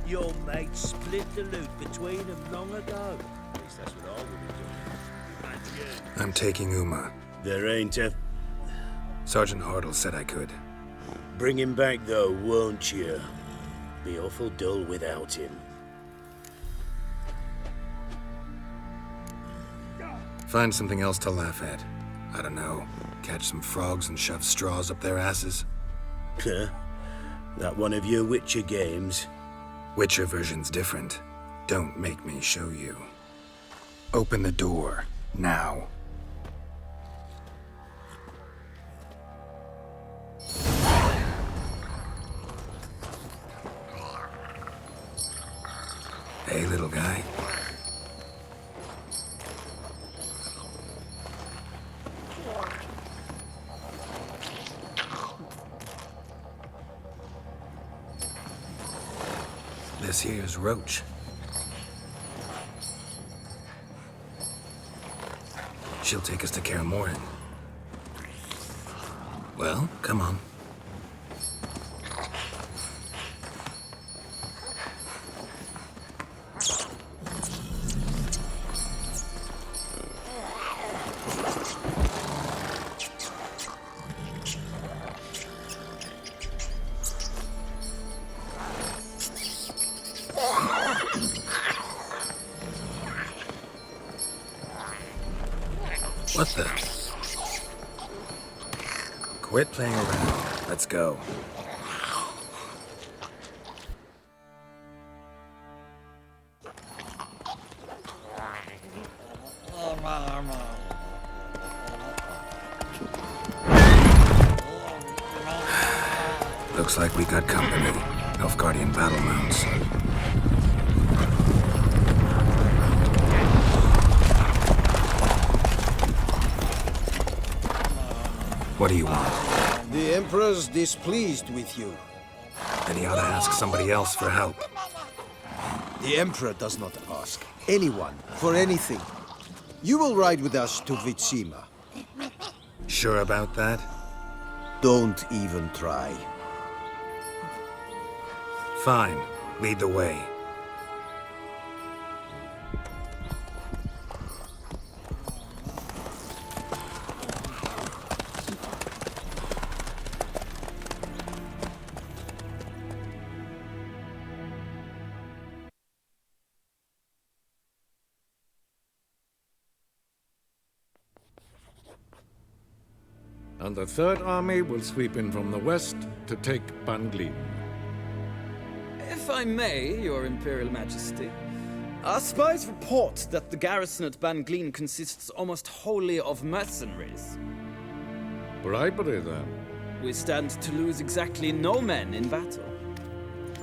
Your mate split the loot between them long ago. At least that's what I would have done. And you.
I'm taking Uma.
There ain't a...
Sergeant Hartle said I could.
Bring him back though, won't you? Be awful dull without him.
Find something else to laugh at. I don't know. Catch some frogs and shove straws up their asses.
Huh? That one of your Witcher games?
Witcher version's different. Don't make me show you. Open the door. Now. Hey, little guy. This here's Roach. She'll take us to Kaer Morhen. Well, come on. What the? Quit playing around. Let's go. Looks like we got company. Nilfgaardian battle mounts. What do you want?
The Emperor's displeased with you.
Then he ought to ask somebody else for help.
The Emperor does not ask anyone for anything. You will ride with us to Vitsima.
Sure about that?
Don't even try.
Fine. Lead the way.
And the Third Army will sweep in from the west to take Banglin.
If I may, Your Imperial Majesty, our spies report that the garrison at Bangleen consists almost wholly of mercenaries.
Bribery, then.
We stand to lose exactly no men in battle.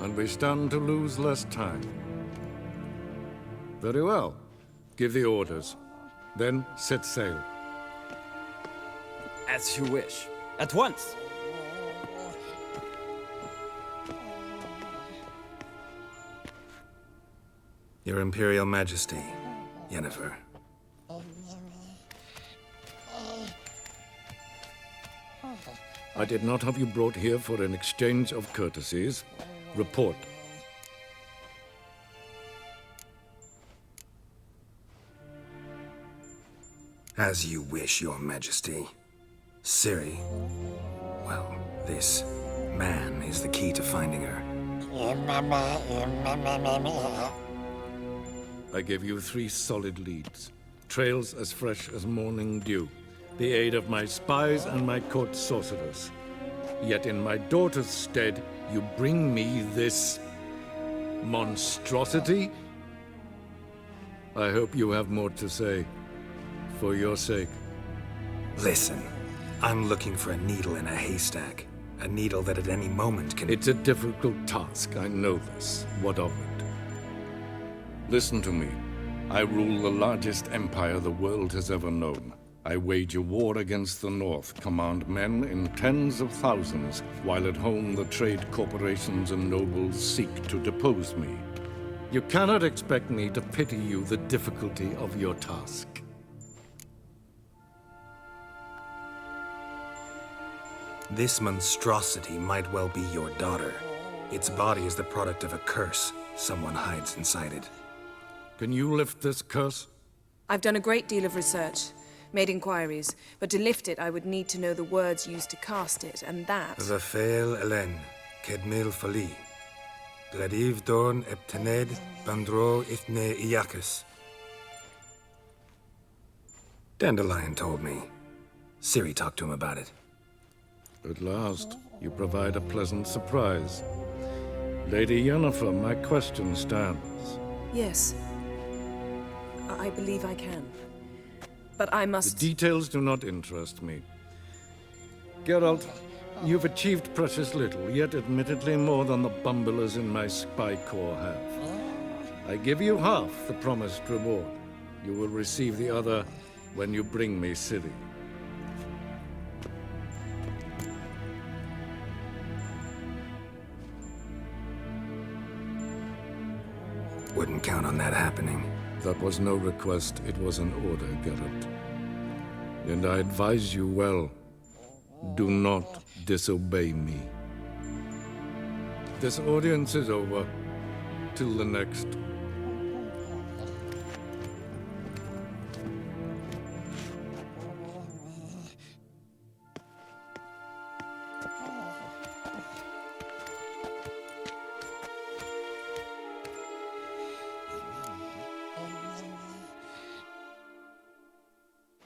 And we stand to lose less time. Very well. Give the orders. Then set sail.
As you wish. At once!
Your Imperial Majesty, Yennefer.
I did not have you brought here for an exchange of courtesies. Report.
As you wish, Your Majesty. Ciri, well, this man is the key to finding her.
I gave you 3 solid leads. Trails as fresh as morning dew. The aid of my spies and my court sorcerers. Yet in my daughter's stead, you bring me this monstrosity? I hope you have more to say. For your sake.
Listen, I'm looking for a needle in a haystack. A needle that at any moment can...
It's a difficult task, I know this. What of it? Listen to me. I rule the largest empire the world has ever known. I wage a war against the North, command men in tens of thousands, while at home the trade corporations and nobles seek to depose me. You cannot expect me to pity you the difficulty of your task.
This monstrosity might well be your daughter. Its body is the product of a curse. Someone hides inside it.
Can you lift this curse?
I've done a great deal of research, made inquiries, but to lift it I would need to know the words used to cast it, and that...
Vafael Elen, Kedmil Fali. Gladiv Dorn Eptened, Bandro Ithne Iacus. Dandelion told me. Ciri talked to him about it.
At last, you provide a pleasant surprise. Lady Yennefer, my question stands.
Yes. I believe I can. But I must...
The details do not interest me. Geralt, you've achieved precious little, yet admittedly more than the bumblers in my spy corps have. I give you half the promised reward. You will receive the other when you bring me Ciri.
Wouldn't count on that happening.
That was no request, it was an order, Geralt. And I advise you well, do not disobey me. This audience is over. Till the next.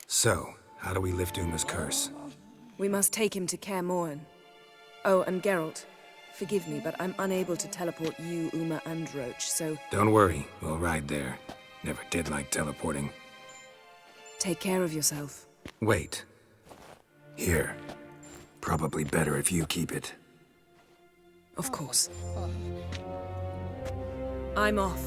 So, how do we lift Uma's curse?
We must take him to Kaer Morhen. Oh, and Geralt, forgive me, but I'm unable to teleport you, Uma, and Roach, so...
Don't worry, we'll ride there. Never did like teleporting.
Take care of yourself.
Wait. Here. Probably better if you keep it.
Of course. I'm off.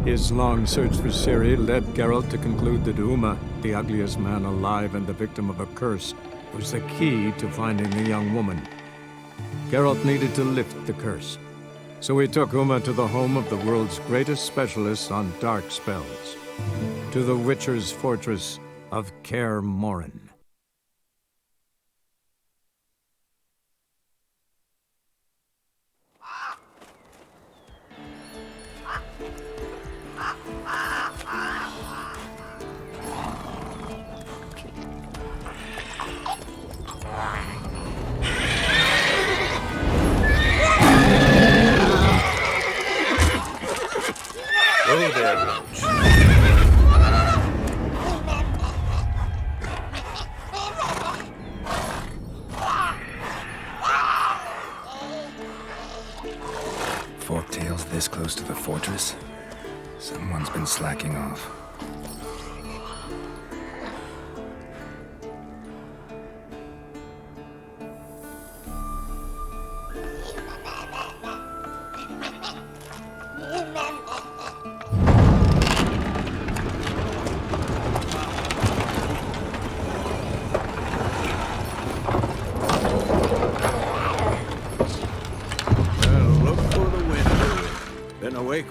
His long search for Ciri led Geralt to conclude that Uma, the ugliest man alive and the victim of a curse, was the key to finding the young woman. Geralt needed to lift the curse, so he took Uma to the home of the world's greatest specialist on dark spells, to the Witcher's fortress of Kaer Morhen.
Go there, Roach. fortress? Someone's been slacking off.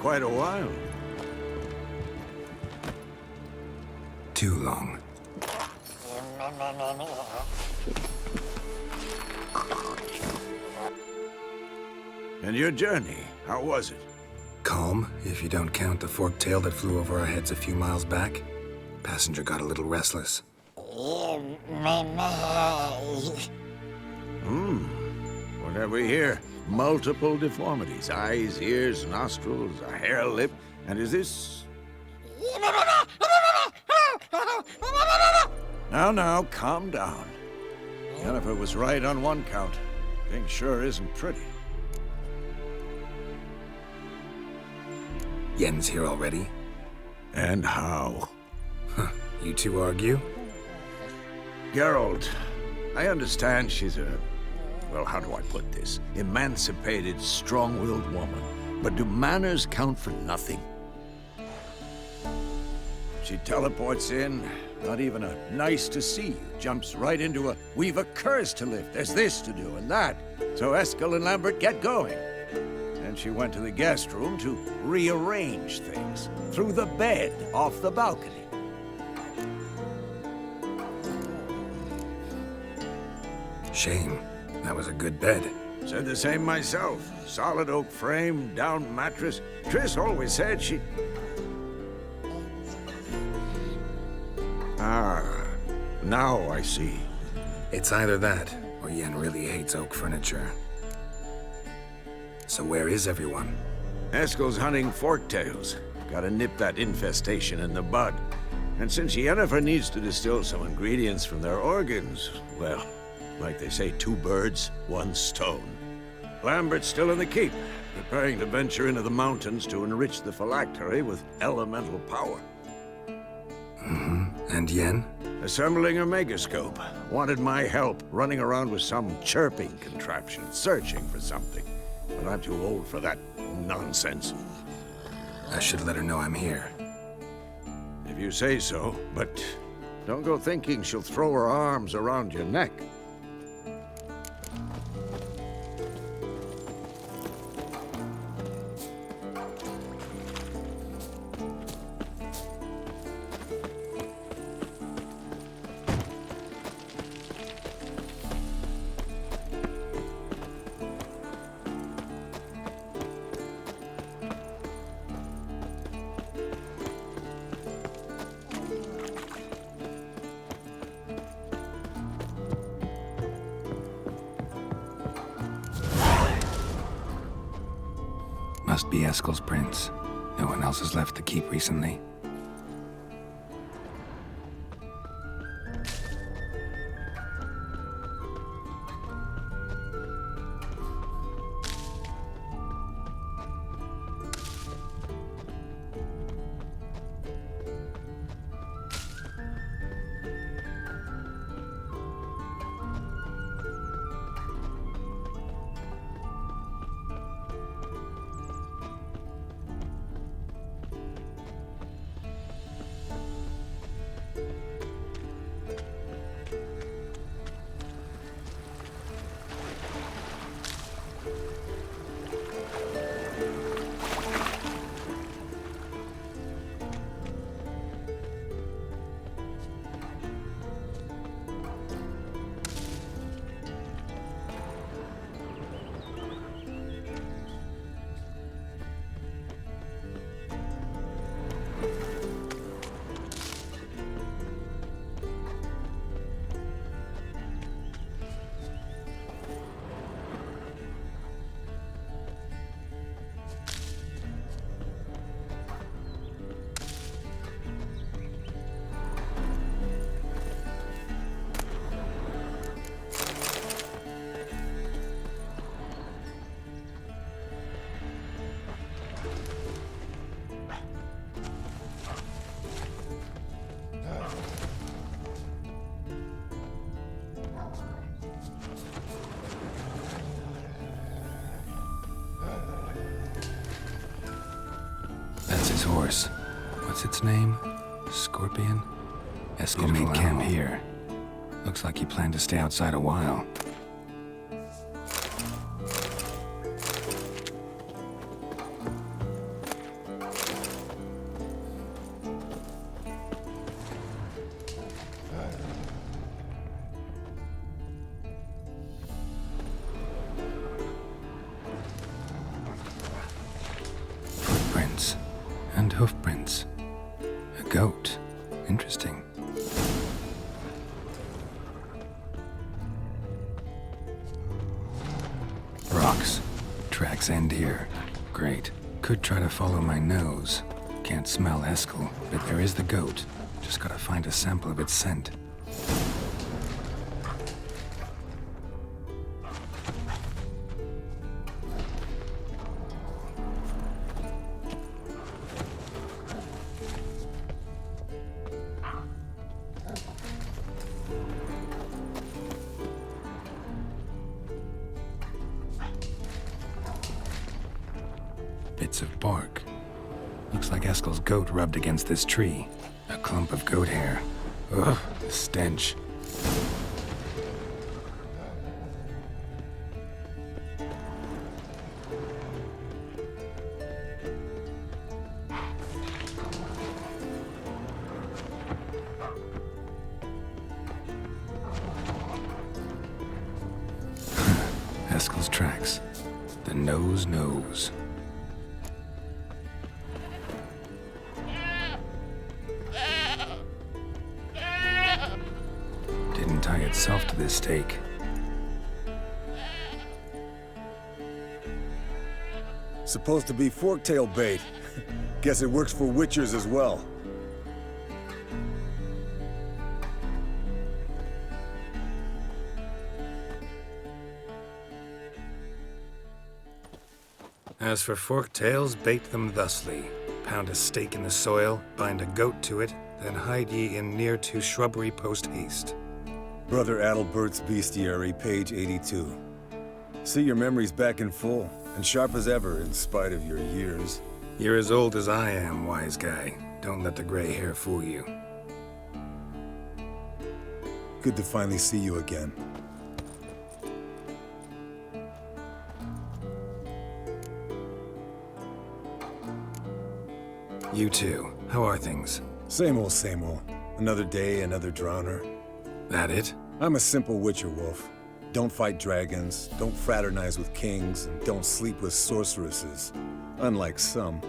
Quite a while.
Too long.
And your journey, how was it?
Calm, if you don't count the forked tail that flew over our heads a few miles back. Passenger got a little restless.
What have we here? Multiple deformities. Eyes, ears, nostrils, a hair lip. And is this... Now, calm down. Jennifer was right on one count. Thing sure isn't pretty.
Yen's here already?
And how?
Huh. You two argue?
Geralt, I understand she's a... Well, how do I put this? Emancipated, strong-willed woman. But do manners count for nothing? She teleports in, not even a nice to see you, jumps right into a, we've a curse to lift, there's this to do and that. So Eskel and Lambert get going. And she went to the guest room to rearrange things. Through the bed, off the balcony.
Shame. That was a good bed.
Said the same myself. Solid oak frame, down mattress. Triss always said she... Now I see.
It's either that, or Yen really hates oak furniture. So where is everyone?
Eskel's hunting forktails. Gotta nip that infestation in the bud. And since Yennefer needs to distill some ingredients from their organs, well, like they say, 2 birds, 1 stone. Lambert's still in the keep, preparing to venture into the mountains to enrich the phylactery with elemental power.
And Yen?
Assembling a megascope. Wanted my help running around with some chirping contraption, searching for something. But I'm too old for that nonsense.
I should let her know I'm here.
If you say so, but don't go thinking she'll throw her arms around your neck.
Must be Eskel's prints. No one else has left the keep recently. horse. What's its name? Scorpion? Eskel made camp here. Looks like he planned to stay outside a while. Footprints and hoofprints. A goat. Interesting. Rocks. Tracks end here. Great. Could try to follow my nose. Can't smell Eskel, but there is the goat. Just gotta find a sample of its scent. Bits of bark. Looks like Eskel's goat rubbed against this tree. A clump of goat hair. Ugh, the stench. Eskel's tracks. The nose knows. Didn't tie itself to this stake.
Supposed to be forktail bait. Guess it works for witchers as well.
As for forktails, bait them thusly. Pound a stake in the soil, bind a goat to it, then hide ye in near to shrubbery post haste.
Brother Adalbert's Bestiary, page 82. See your memories back in full, and sharp as ever in spite of your years.
You're as old as I am, wise guy. Don't let the gray hair fool you.
Good to finally see you again.
You too. How are things?
Same old, same old. Another day, another drowner.
That it?
I'm a simple witcher wolf. Don't fight dragons, don't fraternize with kings, and don't sleep with sorceresses. Unlike some.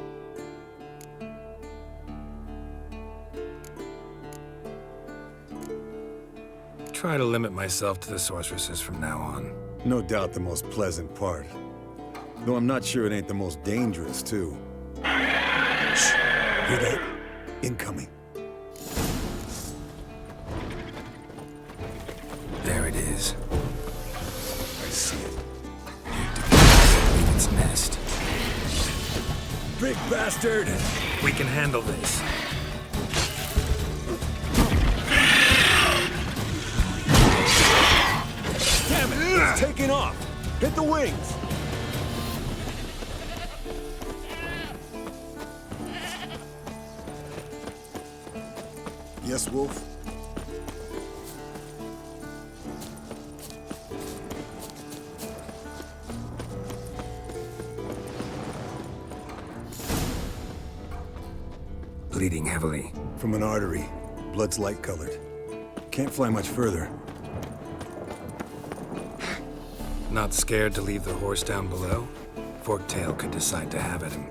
Try to limit myself to the sorceresses from now on.
No doubt the most pleasant part. Though I'm not sure it ain't the most dangerous, too. Shh! Hear that? Incoming.
There it is. I see it. Need to leave its nest.
Big bastard!
We can handle this.
Damn it! It's taking off! Hit the wings! Yes, Wolf?
Bleeding heavily.
From an artery. Blood's light-colored. Can't fly much further.
Not scared to leave the horse down below? Forktail could decide to have at him.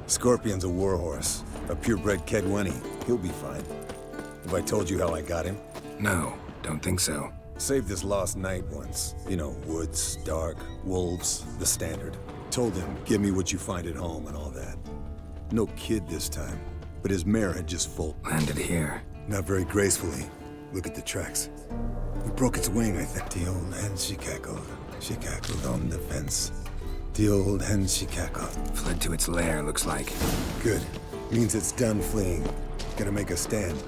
Scorpion's a warhorse. A purebred Kedwenny. He'll be fine. Have I told you how I got him?
No, don't think so.
Saved this lost knight once. You know, woods, dark, wolves, the standard. Told him, give me what you find at home and all that. No kid this time, but his mare had just
landed here.
Not very gracefully. Look at the tracks. We broke its wing, I think. The old hen, she cackled. She cackled on the fence. The old hen, she cackled.
Fled to its lair, looks like.
Good. Means it's done fleeing. Gonna make a stand.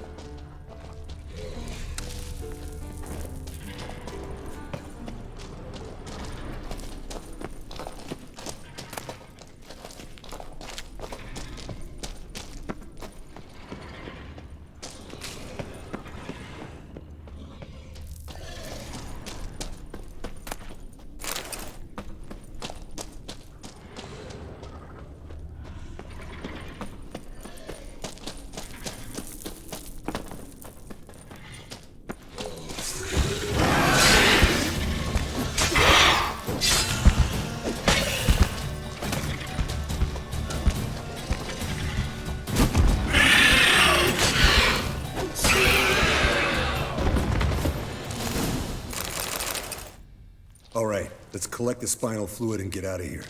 All right, let's collect the spinal fluid and get out of here.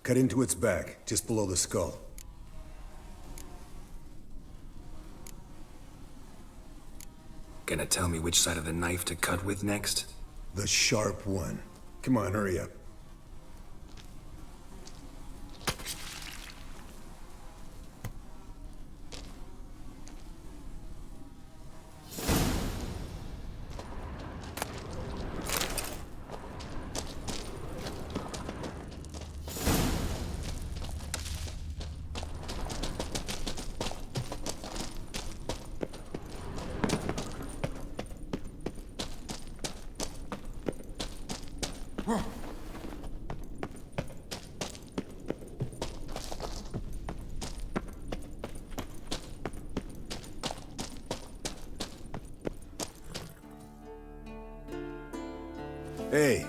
Cut into its back, just below the skull.
Gonna tell me which side of the knife to cut with next?
The sharp one. Come on, hurry up. Hey,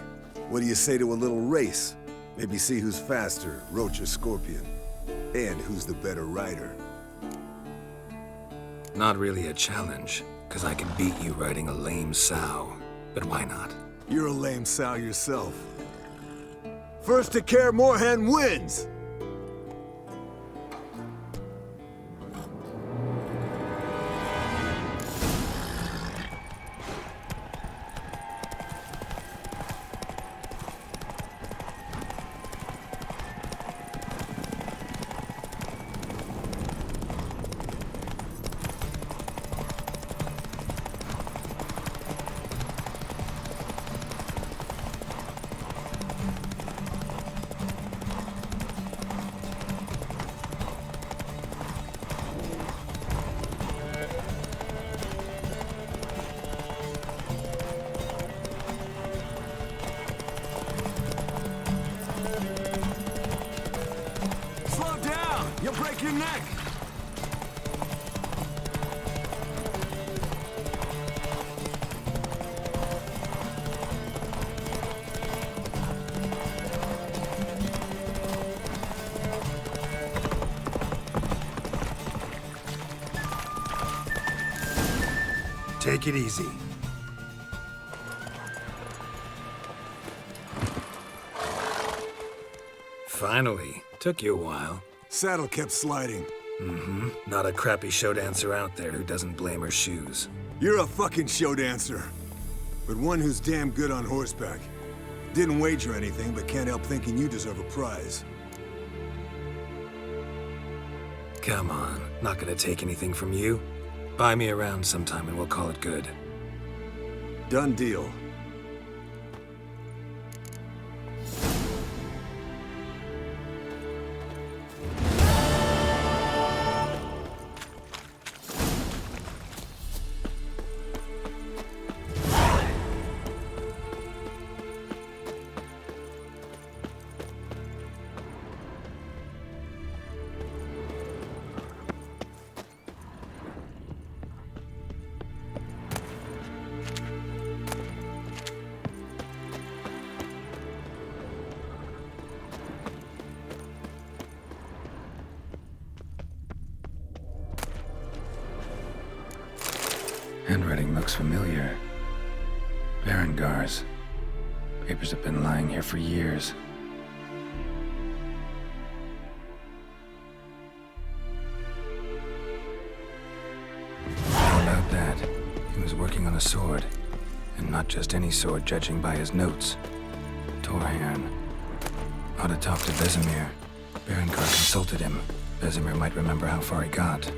what do you say to a little race? Maybe see who's faster, Roach or Scorpion. And who's the better rider.
Not really a challenge, because I can beat you riding a lame sow. But why not?
You're a lame sow yourself. First to Care Moorhen wins!
your neck!
Take it easy. Finally. Took you a while.
Saddle kept sliding.
Mm-hmm. Not a crappy show dancer out there who doesn't blame her shoes.
You're a fucking show dancer. But one who's damn good on horseback. Didn't wager anything, but can't help thinking you deserve a prize.
Come on. Not gonna take anything from you. Buy me around sometime and we'll call it good.
Done deal.
Handwriting looks familiar. Berengar's. Papers have been lying here for years. How about that? He was working on a sword. And not just any sword, judging by his notes. Torhan. Ought to talk to Vesemir. Berengar consulted him. Vesemir might remember how far he got.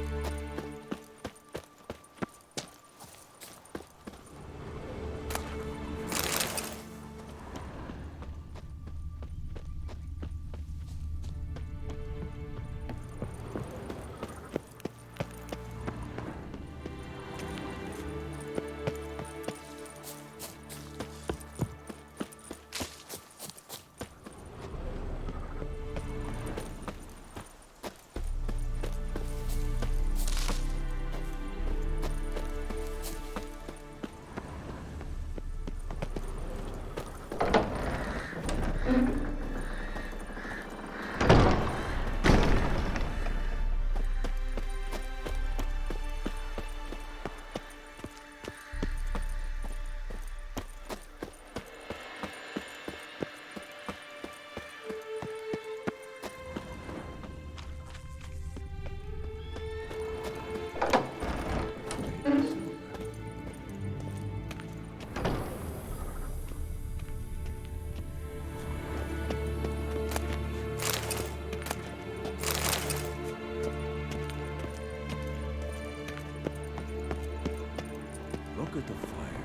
look at the fire.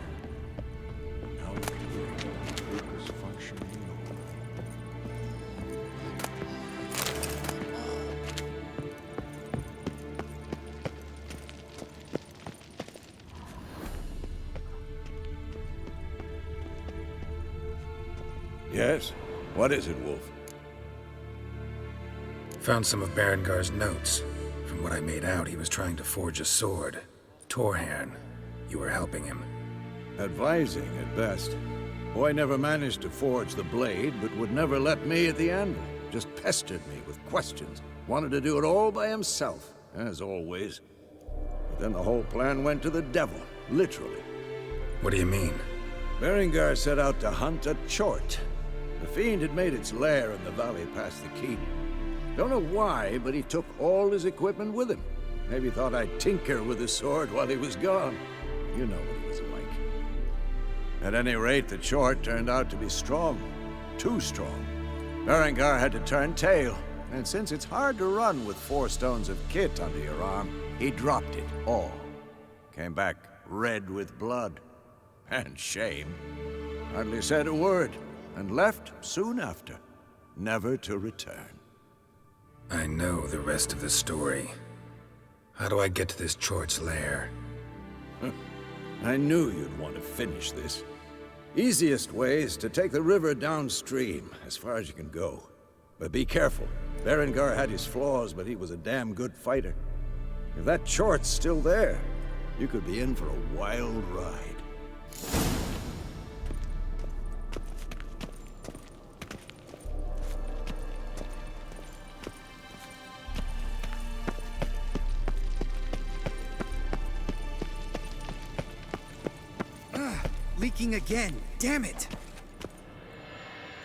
Now look here. It's functioning. Yes? What is it, Wolf?
Found some of Berengar's notes. From what I made out, he was trying to forge a sword. Torhern. You were helping him.
Advising, at best. Boy never managed to forge the blade, but would never let me at the anvil. Just pestered me with questions. Wanted to do it all by himself, as always. But then the whole plan went to the devil, literally.
What do you mean?
Berengar set out to hunt a chort. The fiend had made its lair in the valley past the keep. Don't know why, but he took all his equipment with him. Maybe thought I'd tinker with his sword while he was gone. You know what he was like. At any rate, the chort turned out to be strong. Too strong. Berengar had to turn tail, and since it's hard to run with 4 stones of kit under your arm, he dropped it all. Came back red with blood. And shame. Hardly said a word, and left soon after, never to return.
I know the rest of the story. How do I get to this Chort's lair?
I knew you'd want to finish this. Easiest way is to take the river downstream, as far as you can go. But be careful. Berengar had his flaws, but he was a damn good fighter. If that Chort's still there, you could be in for a wild ride.
Leaking again. Damn it!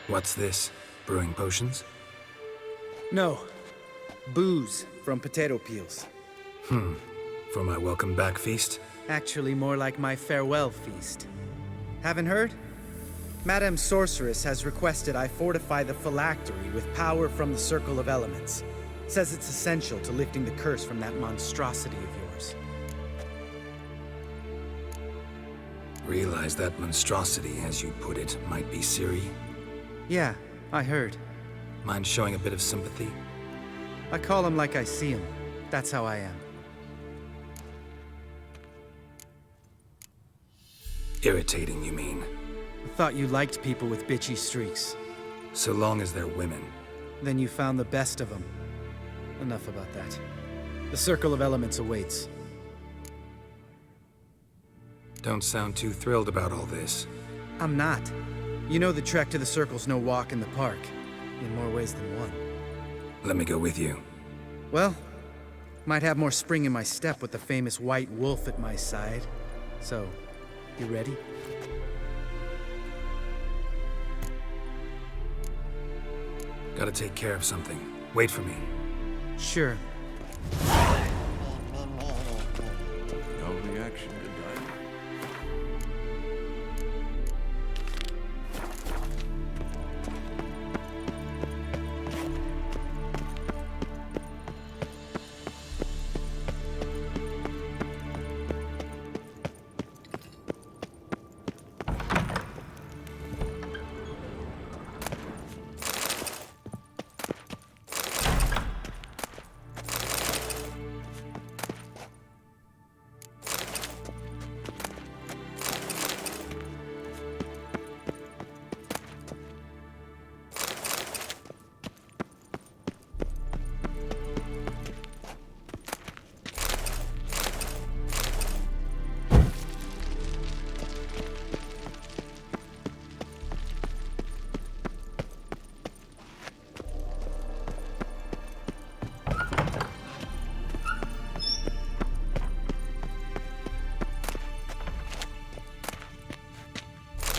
What's this? Brewing potions?
No. Booze from potato peels.
For my welcome back feast?
Actually, more like my farewell feast. Haven't heard? Madame Sorceress has requested I fortify the phylactery with power from the Circle of Elements. Says it's essential to lifting the curse from that monstrosity of yours.
Realize that monstrosity, as you put it, might be Ciri?
Yeah, I heard.
Mind showing a bit of sympathy?
I call him like I see him. That's how I am.
Irritating, you mean?
I thought you liked people with bitchy streaks.
So long as they're women.
Then you found the best of them. Enough about that. The Circle of Elements awaits.
Don't sound too thrilled about all this.
I'm not. You know the trek to the Circle's no walk in the park. In more ways than one.
Let me go with you.
Well, might have more spring in my step with the famous white wolf at my side. So, you ready?
Gotta take care of something. Wait for me.
Sure.
No reaction to dialogue.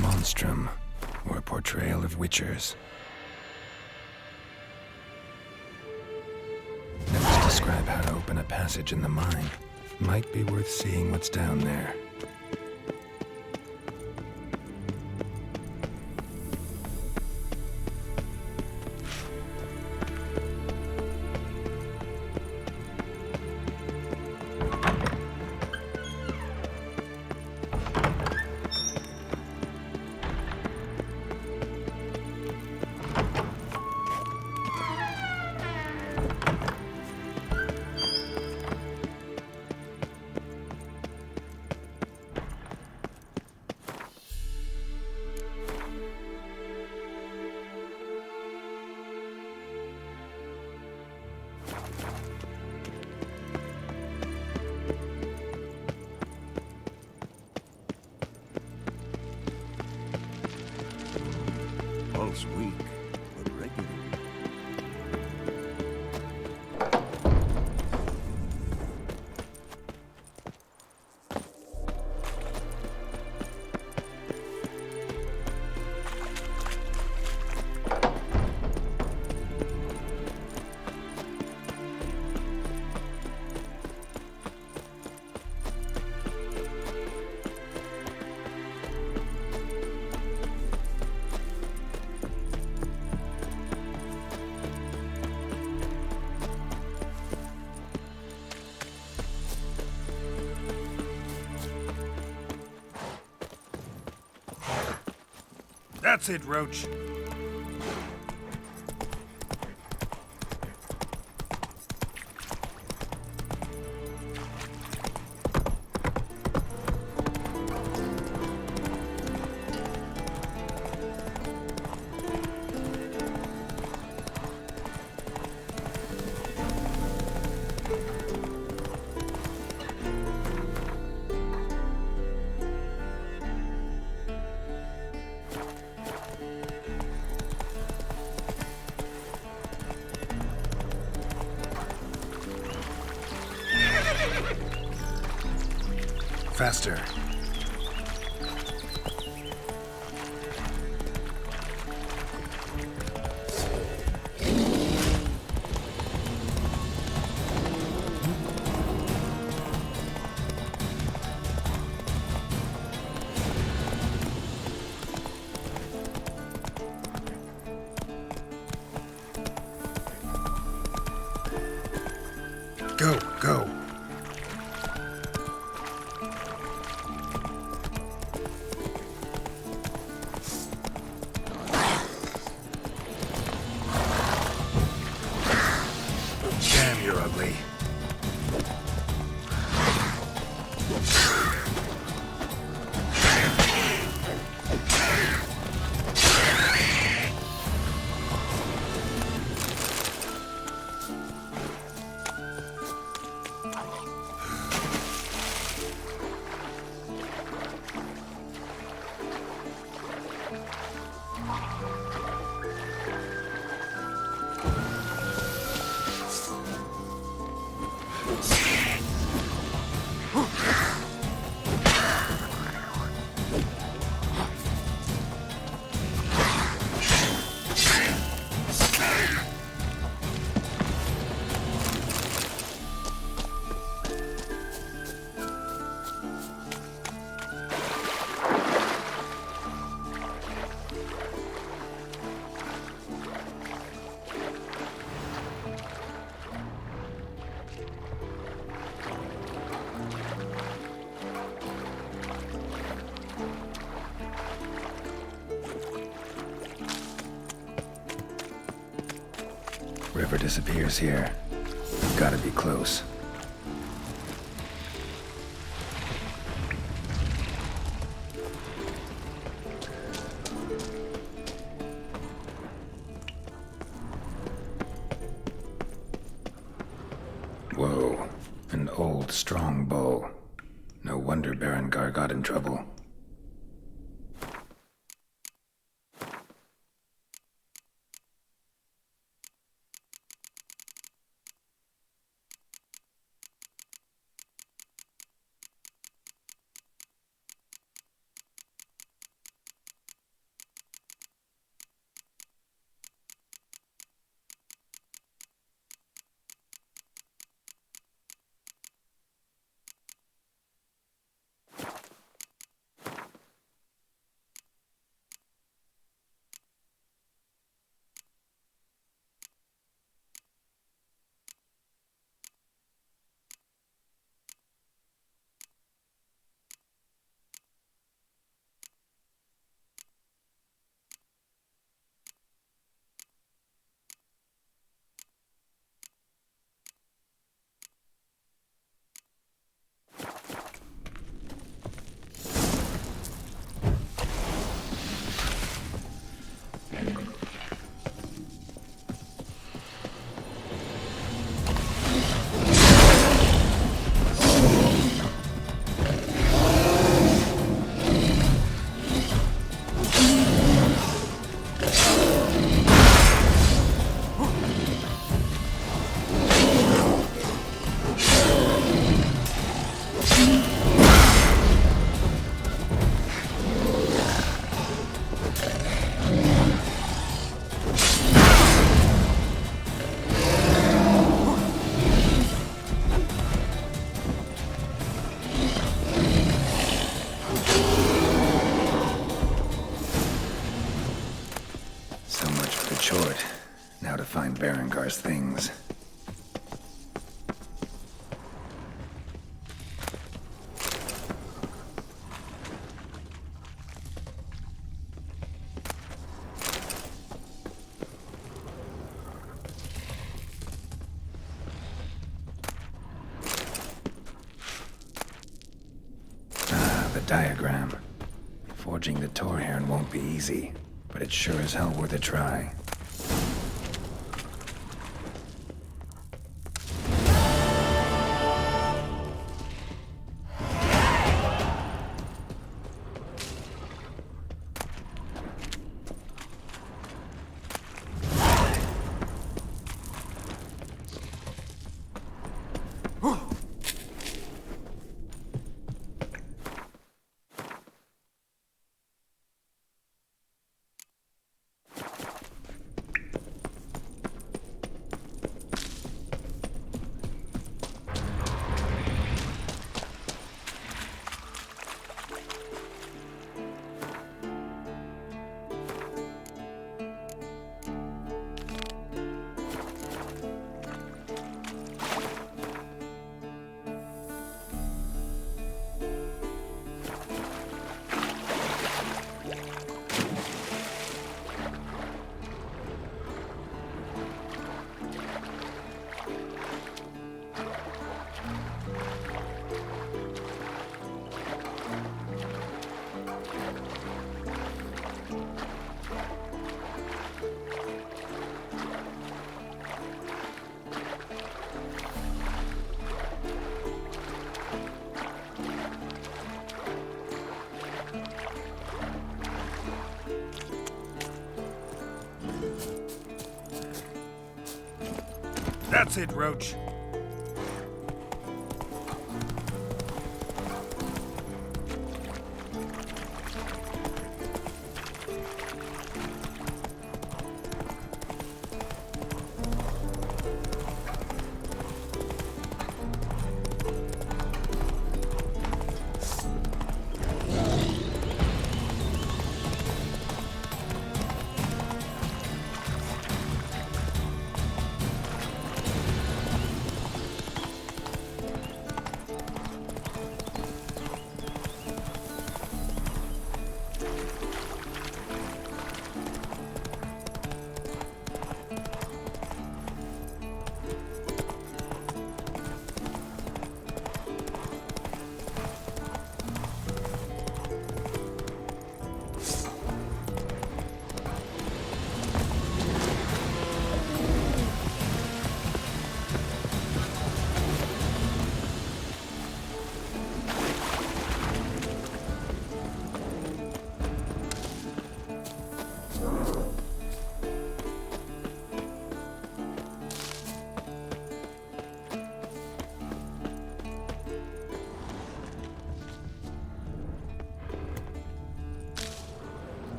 Monstrum, or a portrayal of witchers. Notes describe how to open a passage in the mine. Might be worth seeing what's down there.
pulse weak, but regular.
That's it, Roach. Faster. Go, go. Damn, you're ugly. River disappears here. Gotta be close. Whoa, an old, strong bow. No wonder Berengar got in trouble. find Berengar's things. The diagram. Forging the Torhairn won't be easy, but it's sure as hell worth a try.
That's it, Roach.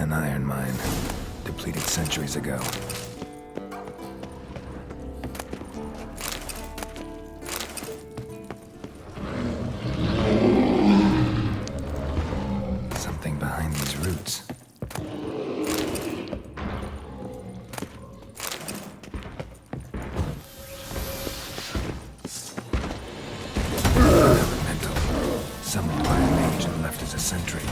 An iron mine, depleted centuries ago. Something behind these roots. Elemental. Summoned by a mage and left as a sentry.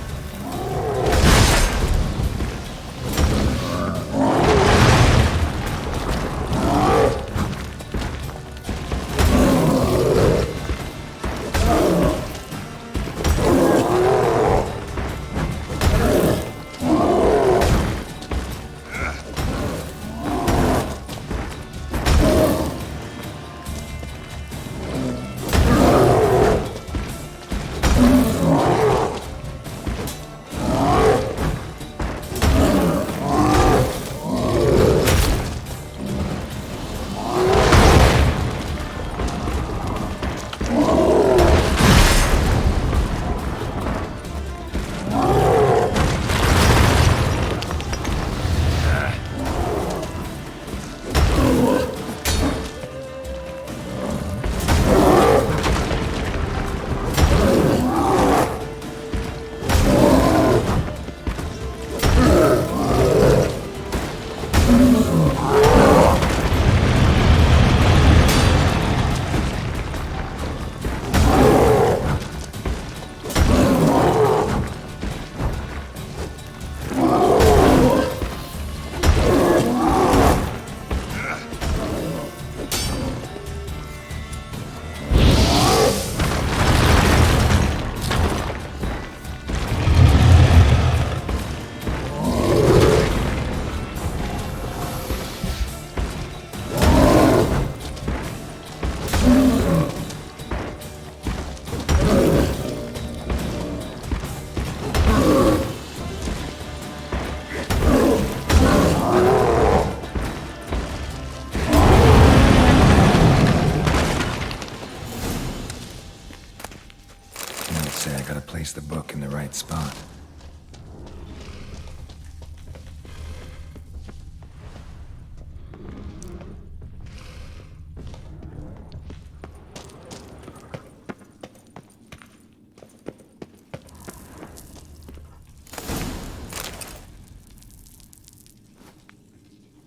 say I gotta place the book in the right spot.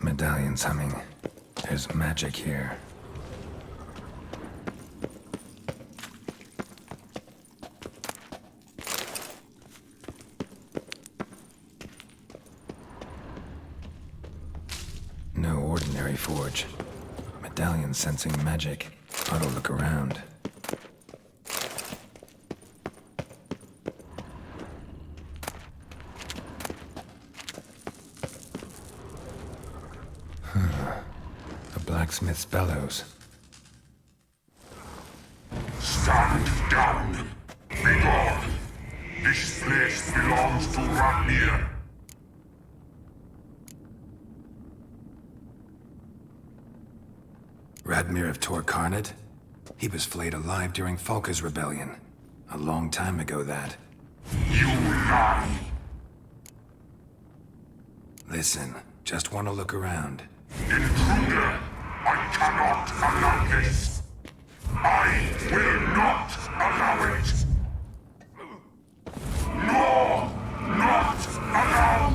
Medallion's humming. There's magic here. No ordinary forge. Medallion sensing magic. Ought to look around. A blacksmith's bellows.
Stand down. Be gone. This place belongs to Radmir.
Radmir of Torcarnate? He was flayed alive during Falka's rebellion. A long time ago, that.
You lie.
Listen, just want to look around.
Intruder, I cannot allow this. I will not allow it. No, not allowed.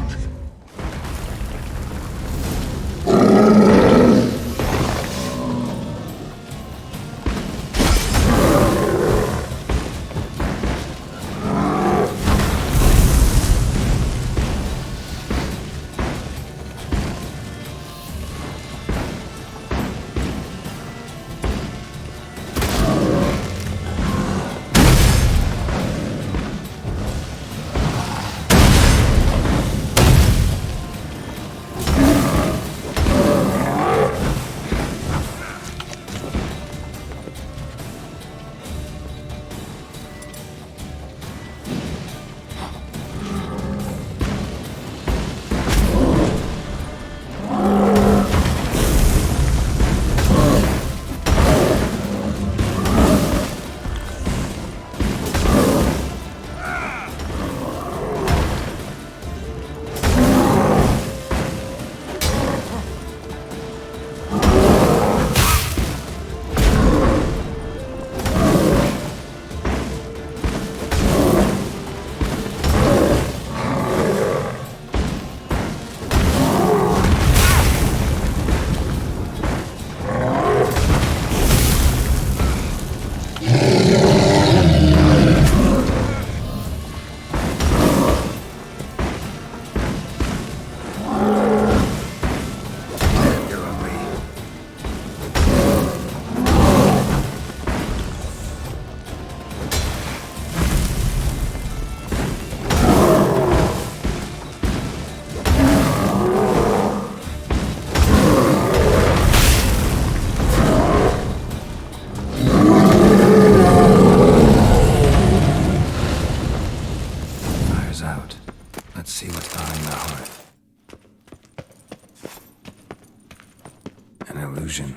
illusion.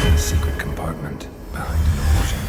A secret compartment behind an illusion.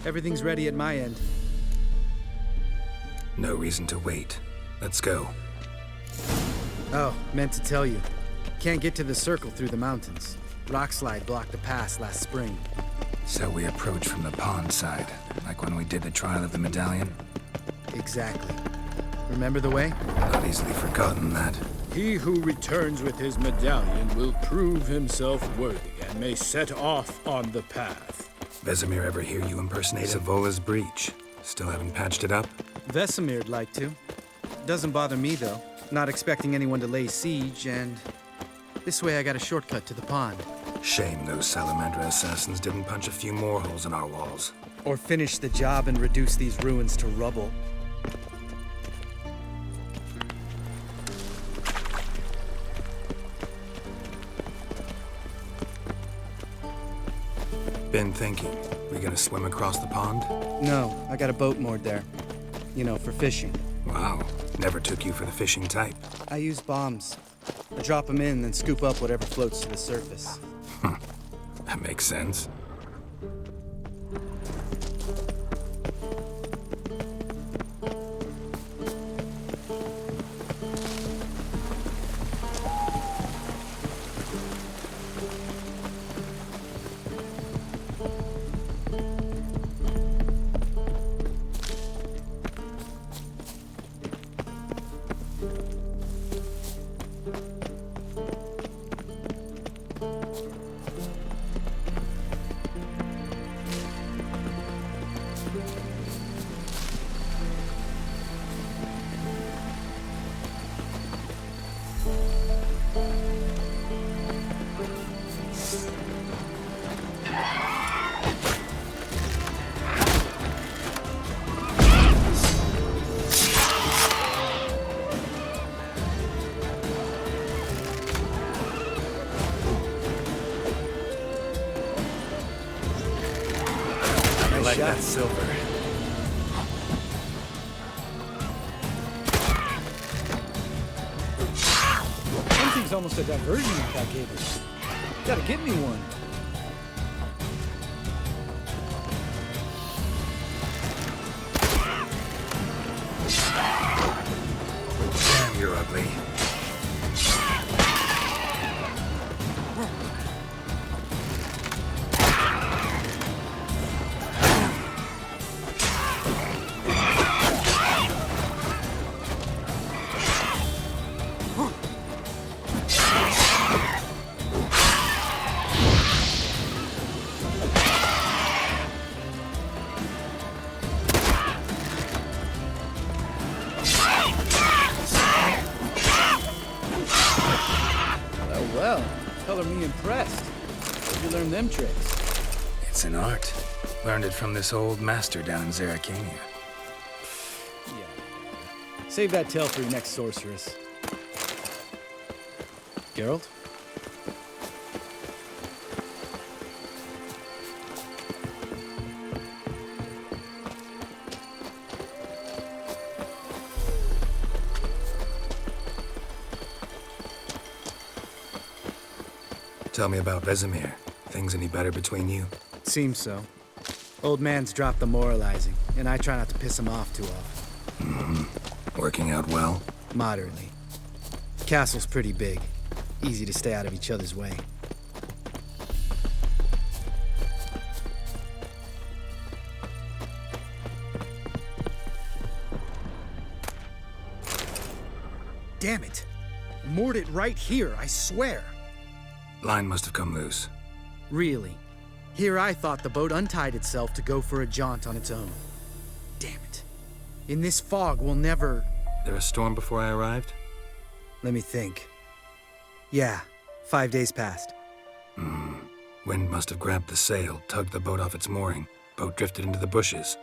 Everything's ready at my end.
No reason to wait. Let's go.
Oh, meant to tell you. Can't get to the circle through the mountains. Rockslide blocked the pass last spring.
So we approach from the pond side, like when we did the trial of the medallion?
Exactly. Remember the way?
Not easily forgotten that.
He who returns with his medallion will prove himself worthy and may set off on the path.
Vesemir ever hear you impersonate Savola's breach? Still haven't patched it up?
Vesemir'd like to. Doesn't bother me, though. Not expecting anyone to lay siege, and this way I got a shortcut to the pond.
Shame those Salamander assassins didn't punch a few more holes in our walls.
Or finish the job and reduce these ruins to rubble.
Been thinking. We gonna swim across the pond?
No, I got a boat moored there. You know, for fishing.
Wow. Never took you for the fishing type.
I use bombs. I drop them in, then scoop up whatever floats to the surface.
That makes sense.
Like
that silver.
Something's almost a diversion package. Gotta get me one.
Damn, you're ugly.
Color me impressed. Where'd you learn them tricks?
It's an art. Learned it from this old master down in Zeracania.
Yeah. Save that tale for your next sorceress. Geralt?
Tell me about Vesemir. Things any better between you?
Seems so. Old man's dropped the moralizing, and I try not to piss him off too often.
Mm-hmm. Working out well?
Moderately. Castle's pretty big. Easy to stay out of each other's way. Damn it! Moored it right here, I swear!
Line must have come loose.
Really? Here I thought the boat untied itself to go for a jaunt on its own. Damn it. In this fog, we'll never...
There a storm before I arrived?
Let me think. Yeah, 5 days passed.
Wind must have grabbed the sail, tugged the boat off its mooring. Boat drifted into the bushes.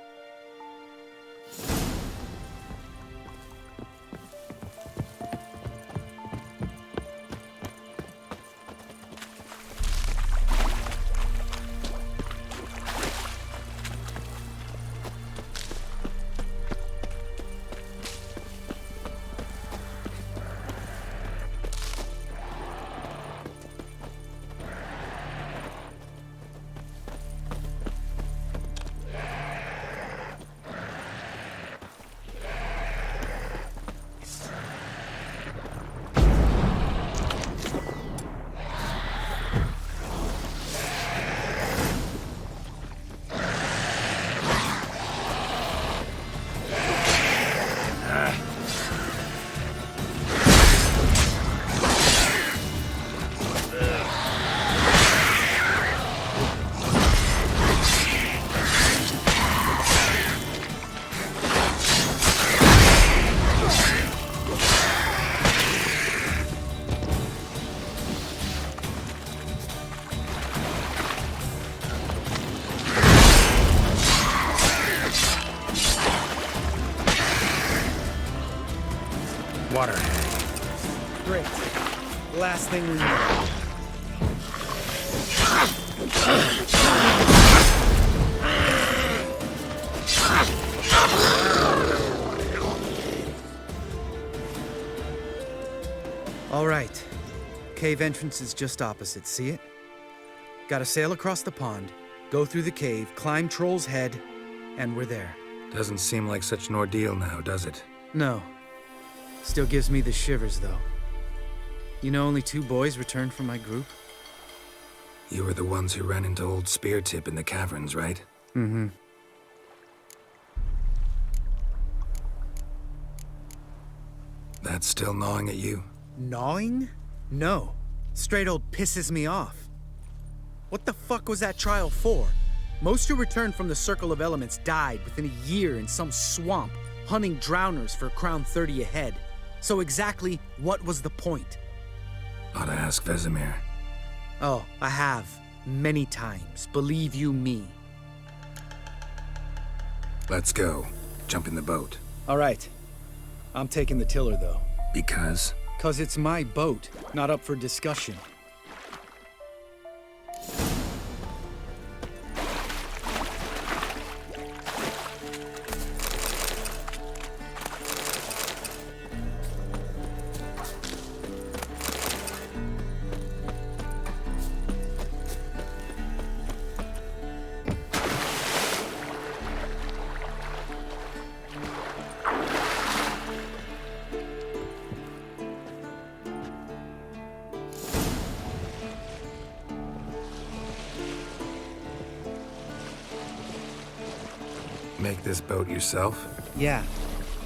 Water hag.
Great. Last thing we need. All right. Cave entrance is just opposite, see it? Gotta sail across the pond, go through the cave, climb Troll's Head, and we're there.
Doesn't seem like such an ordeal now, does it?
No. Still gives me the shivers, though. You know only 2 boys returned from my group?
You were the ones who ran into old Speartip in the caverns, right?
Mm-hmm.
That's still gnawing at you?
Gnawing? No. Straight old pisses me off. What the fuck was that trial for? Most who returned from the Circle of Elements died within a year in some swamp, hunting drowners for Crown 30 a head. So exactly what was the point?
Ought to ask Vesemir.
Oh, I have. Many times. Believe you me.
Let's go. Jump in the boat.
All right. I'm taking the tiller, though.
Because?
'Cause it's my boat, not up for discussion.
Make this boat yourself?
Yeah.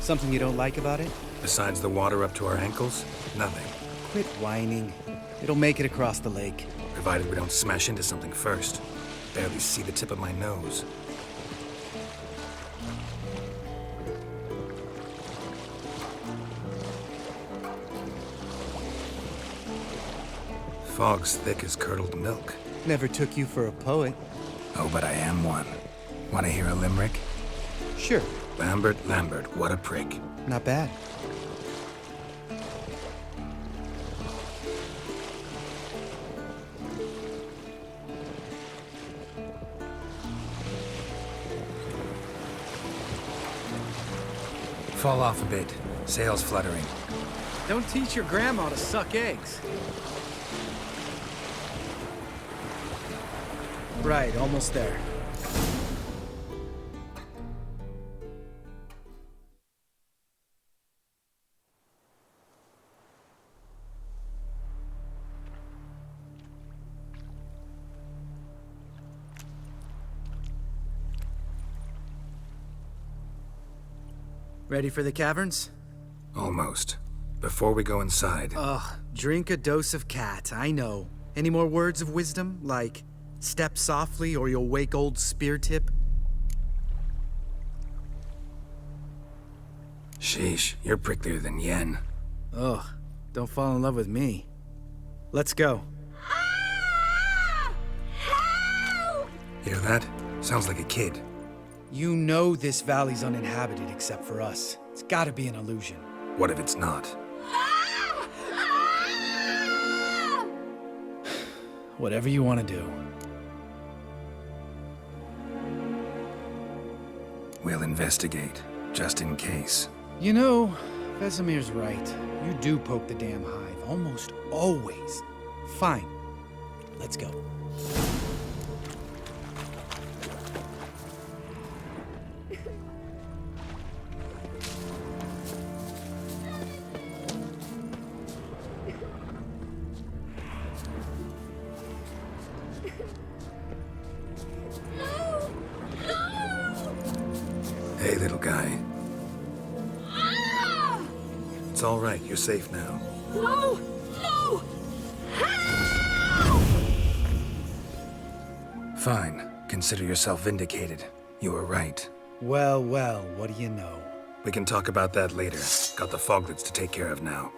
Something you don't like about it?
Besides the water up to our ankles? Nothing.
Quit whining. It'll make it across the lake.
Provided we don't smash into something first. Barely see the tip of my nose. Fog's thick as curdled milk.
Never took you for a poet.
Oh, but I am one. Want to hear a limerick?
Sure.
Lambert, what a prick.
Not bad.
Fall off a bit. Sails fluttering.
Don't teach your grandma to suck eggs. Right, almost there. Ready for the caverns?
Almost. Before we go inside...
Ugh, drink a dose of cat, I know. Any more words of wisdom, like, step softly or you'll wake old Speartip?
Sheesh, you're pricklier than Yen.
Ugh, don't fall in love with me. Let's go.
Hear that? Sounds like a kid.
You know this valley's uninhabited except for us. It's gotta be an illusion.
What if it's not?
Whatever you want to do.
We'll investigate, just in case.
You know, Vesemir's right. You do poke the damn hive, almost always. Fine. Let's go.
Hey, little guy. It's all right. You're safe now.
No! No!
Fine. Consider yourself vindicated. You were right.
Well, well, what do you know?
We can talk about that later. Got the foglets to take care of now.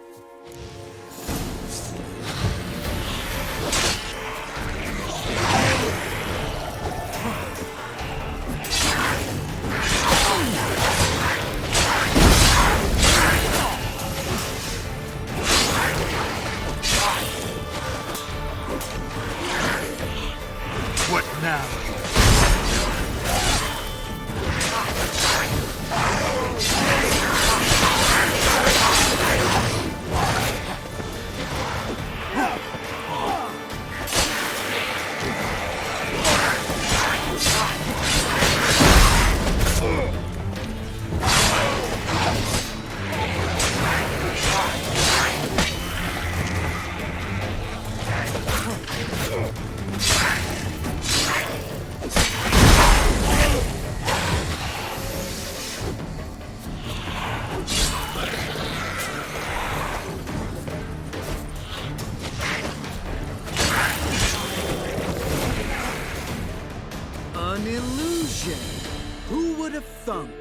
thunk.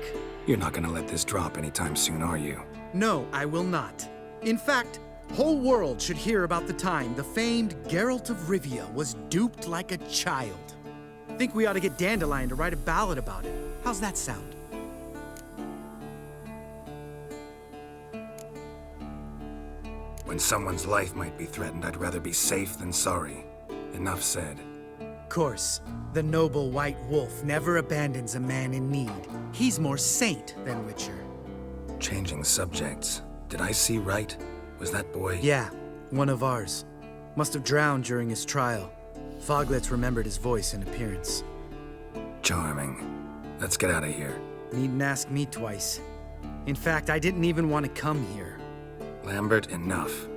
You're not gonna let this drop anytime soon, are you?
No, I will not. In fact, whole world should hear about the time the famed Geralt of Rivia was duped like a child. Think we ought to get Dandelion to write a ballad about it. How's that sound?
When someone's life might be threatened, I'd rather be safe than sorry. Enough said.
Course, the noble white wolf never abandons a man in need. He's more saint than Witcher.
Changing subjects. Did I see right? Was that boy?
Yeah, one of ours. Must have drowned during his trial. Foglets remembered his voice and appearance.
Charming. Let's get out of here.
Needn't ask me twice. In fact, I didn't even want to come here.
Lambert, enough.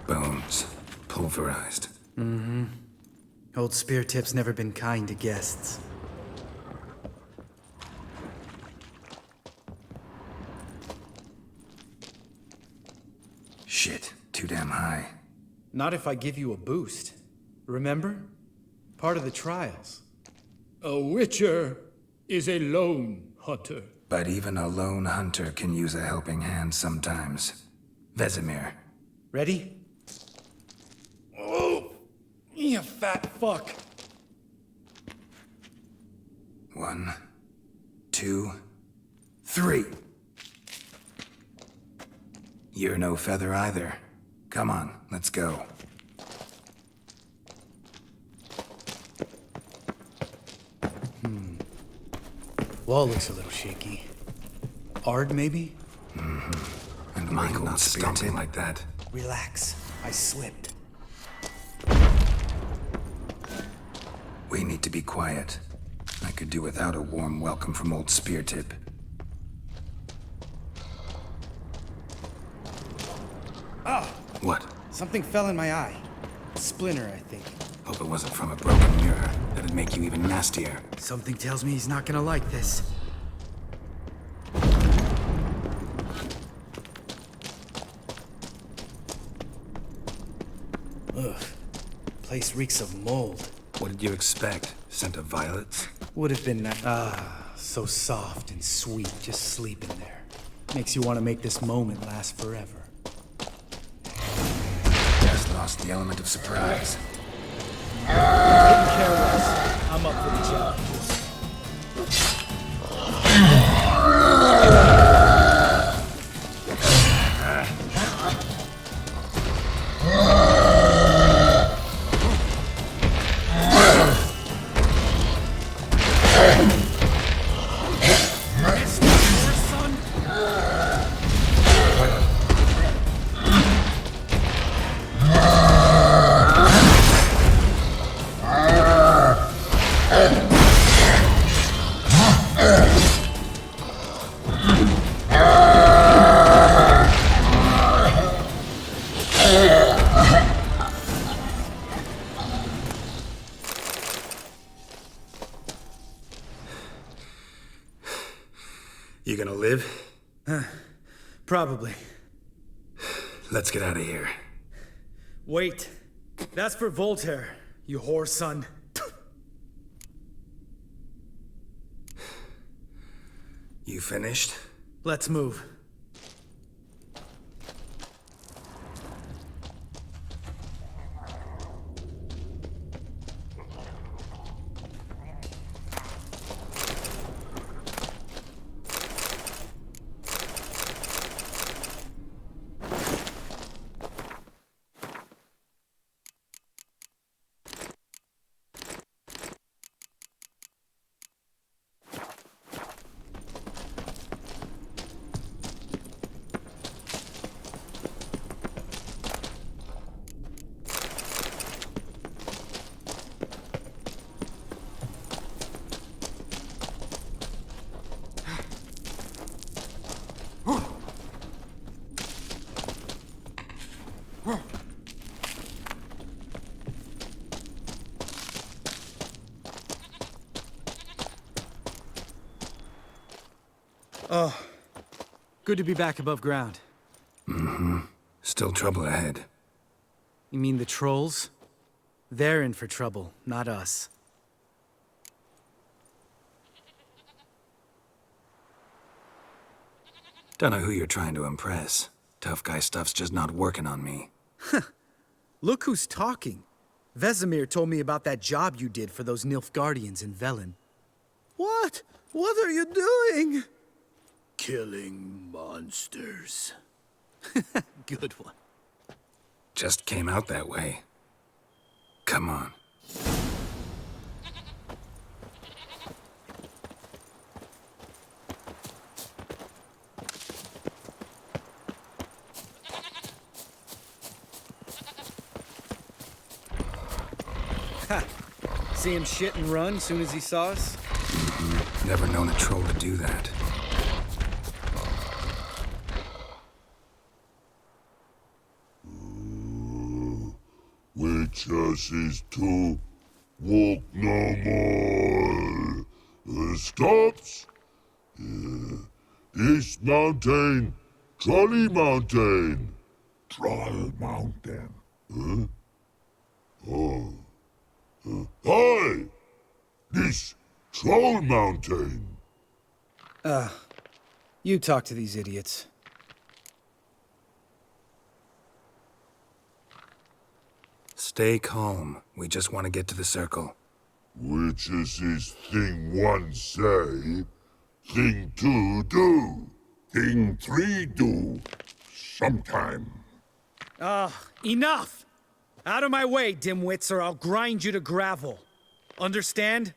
Bones. Pulverized.
Mm-hmm. Old Spear Tip's never been kind to guests.
Shit. Too damn high.
Not if I give you a boost. Remember? Part of the trials.
A witcher is a lone hunter.
But even a lone hunter can use a helping hand sometimes. Vesemir.
Ready?
Oh, you fat fuck.
1, 2, 3. You're no feather either. Come on, let's go.
Wall looks a little shaky. Ard, maybe?
Mm-hmm. And mine not stomping like that.
Relax. I slipped.
We need to be quiet. I could do without a warm welcome from old Spear Tip.
Ah!
What?
Something fell in my eye. Splinter, I think.
Hope it wasn't from a broken mirror. That'd make you even nastier.
Something tells me he's not gonna like this. Ugh. Place reeks of mold.
What did you expect? Scent of violets?
Would have been that. Ah, so soft and sweet, just sleeping there. Makes you want to make this moment last forever.
Just lost the element of surprise.
Couldn't care less. I'm up for the challenges.
You gonna live?
Probably.
Let's get out of here.
Wait. That's for Voltaire, you whore son.
You finished?
Let's move. Oh, good to be back above ground.
Mm-hmm. Still trouble ahead.
You mean the trolls? They're in for trouble, not us.
Don't know who you're trying to impress. Tough guy stuff's just not working on me.
Look who's talking. Vesemir told me about that job you did for those Nilfgaardians in Velen.
What? What are you doing? Killing monsters.
Good one.
Just came out that way. Come on.
Ha! See him shit and run soon as he saw us?
Never known a troll to do that.
Witches is to walk no more. Stops. East Mountain, Trolley Mountain. Troll Mountain. Huh? Oh. Hi! This Troll Mountain.
You talk to these idiots.
Stay calm. We just want to get to the circle.
Which is his thing one say, thing two do, thing three do, sometime.
Enough! Out of my way, dimwits, or I'll grind you to gravel. Understand?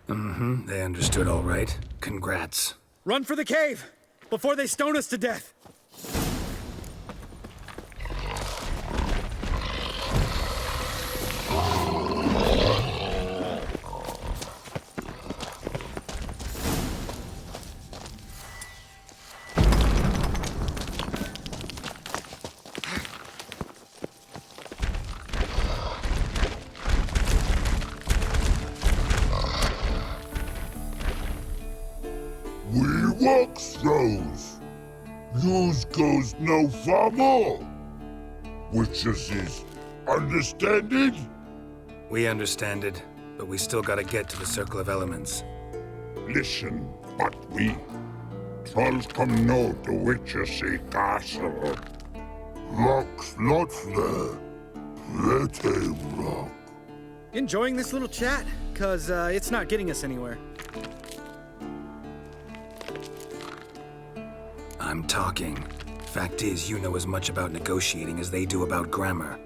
Mm-hmm, they understood all right. Congrats.
Run for the cave! Before they stone us to death!
Walks throws. Yous goes no far more. Which is understanding?
We understand it, but we still gotta get to the Circle of Elements.
Listen, but we trolls come no to Witchersea Castle. Rocks lots there. Pretty rock.
Enjoying this little chat? 'Cause it's not getting us anywhere.
I'm talking. Fact is, you know as much about negotiating as they do about grammar.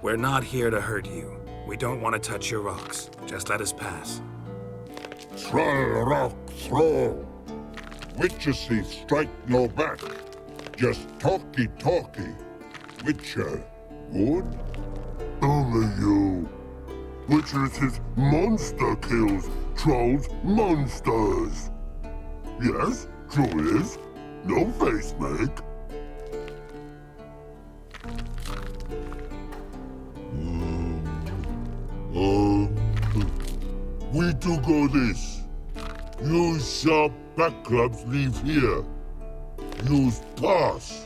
We're not here to hurt you. We don't want to touch your rocks. Just let us pass.
Troll rock throw. Witchersea strike no back. Just talky. Witcher, good? Only you. Witchersea monster kills trolls monsters. Yes? True is. No face make. We do go this. Use sharp backups leave here. Use pass.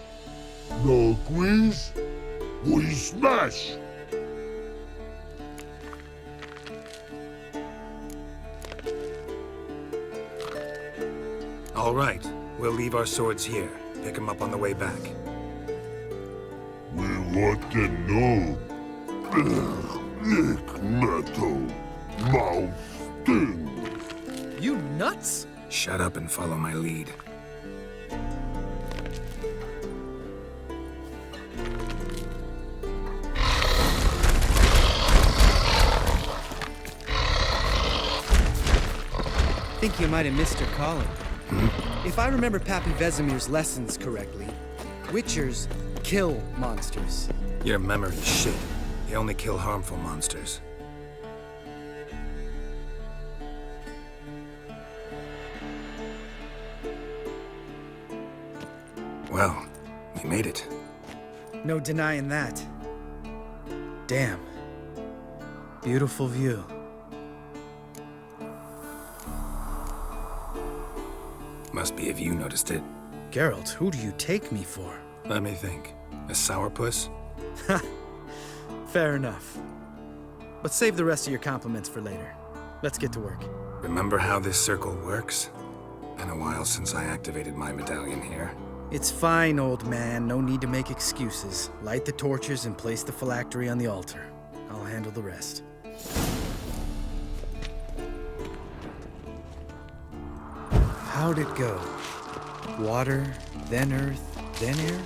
No agrees. We smash.
All right. We'll leave our swords here. Pick them up on the way back.
We want to know. Lick metal. Mouth stings.
You nuts?
Shut up and follow my lead.
I think you might have missed her calling. If I remember Pappy Vesemir's lessons correctly, Witchers kill monsters.
Your memory's shit. You only kill harmful monsters. Well, we made it.
No denying that. Damn. Beautiful view.
Must be if you noticed it.
Geralt, who do you take me for?
Let me think. A sourpuss?
Fair enough. But save the rest of your compliments for later. Let's get to work.
Remember how this circle works? Been a while since I activated my medallion here.
It's fine, old man. No need to make excuses. Light the torches and place the phylactery on the altar. I'll handle the rest. How'd it go? Water, then earth, then air?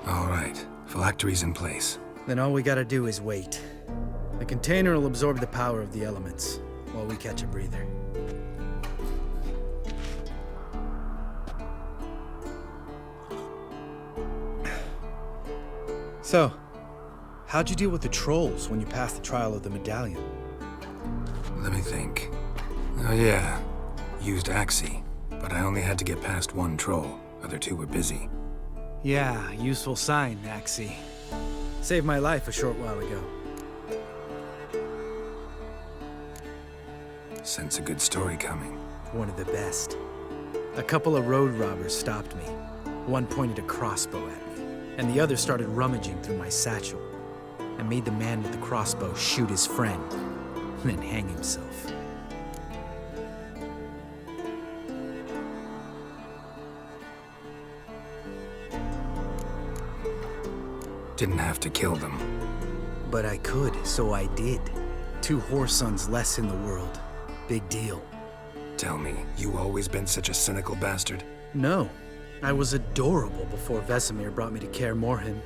All right, phylactery's in place.
Then all we gotta do is wait. The container will absorb the power of the elements, while we catch a breather. So, how'd you deal with the trolls when you passed the trial of the medallion?
Let me think. Oh yeah, used Axie, but I only had to get past one troll. Other two were busy.
Yeah, useful sign, Axie. Saved my life a short while ago.
Sense a good story coming.
One of the best. A couple of road robbers stopped me. One pointed a crossbow at me, and the other started rummaging through my satchel. I made the man with the crossbow shoot his friend, and then hang himself.
Didn't have to kill them.
But I could, so I did. 2 whoresons less in the world. Big deal.
Tell me, you always been such a cynical bastard?
No. I was adorable before Vesemir brought me to Kaer Morhen.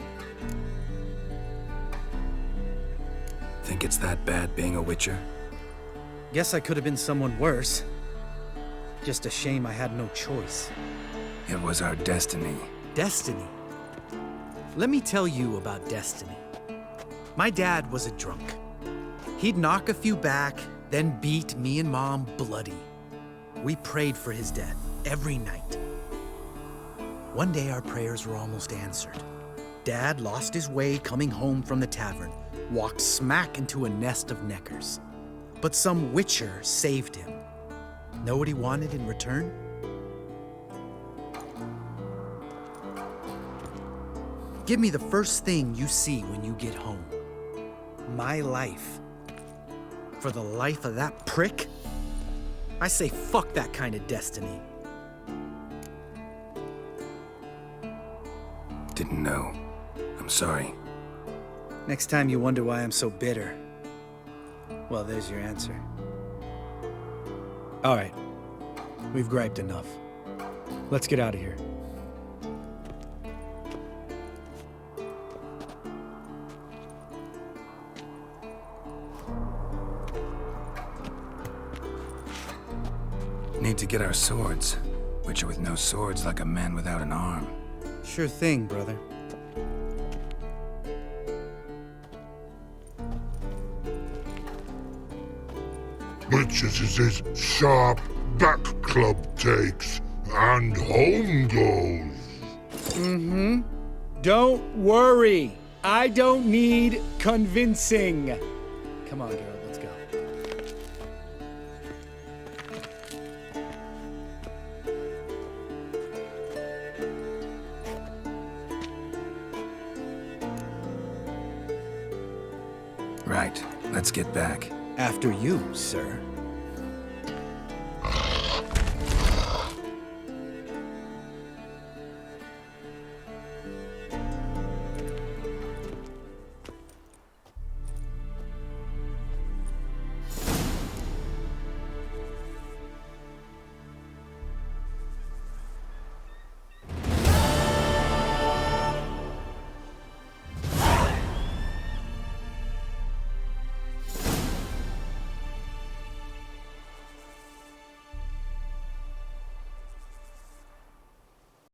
Think it's that bad being a Witcher?
Guess I could have been someone worse. Just a shame I had no choice.
It was our destiny.
Destiny? Let me tell you about destiny. My dad was a drunk. He'd knock a few back, then beat me and Mom bloody. We prayed for his death every night. One day our prayers were almost answered. Dad lost his way coming home from the tavern, walked smack into a nest of neckers. But some Witcher saved him. Know what he wanted in return? Give me the first thing you see when you get home. My life. For the life of that prick? I say fuck that kind of destiny.
Didn't know. I'm sorry.
Next time you wonder why I'm so bitter, well, there's your answer. All right. We've griped enough. Let's get out of here.
Need to get our swords. Witcher with no swords like a man without an arm.
Sure thing, brother.
Witches is his sharp back club takes, and home goes.
Mm-hmm. Don't worry. I don't need convincing. Come on, girl, let's go.
Right. Let's get back.
After you, sir.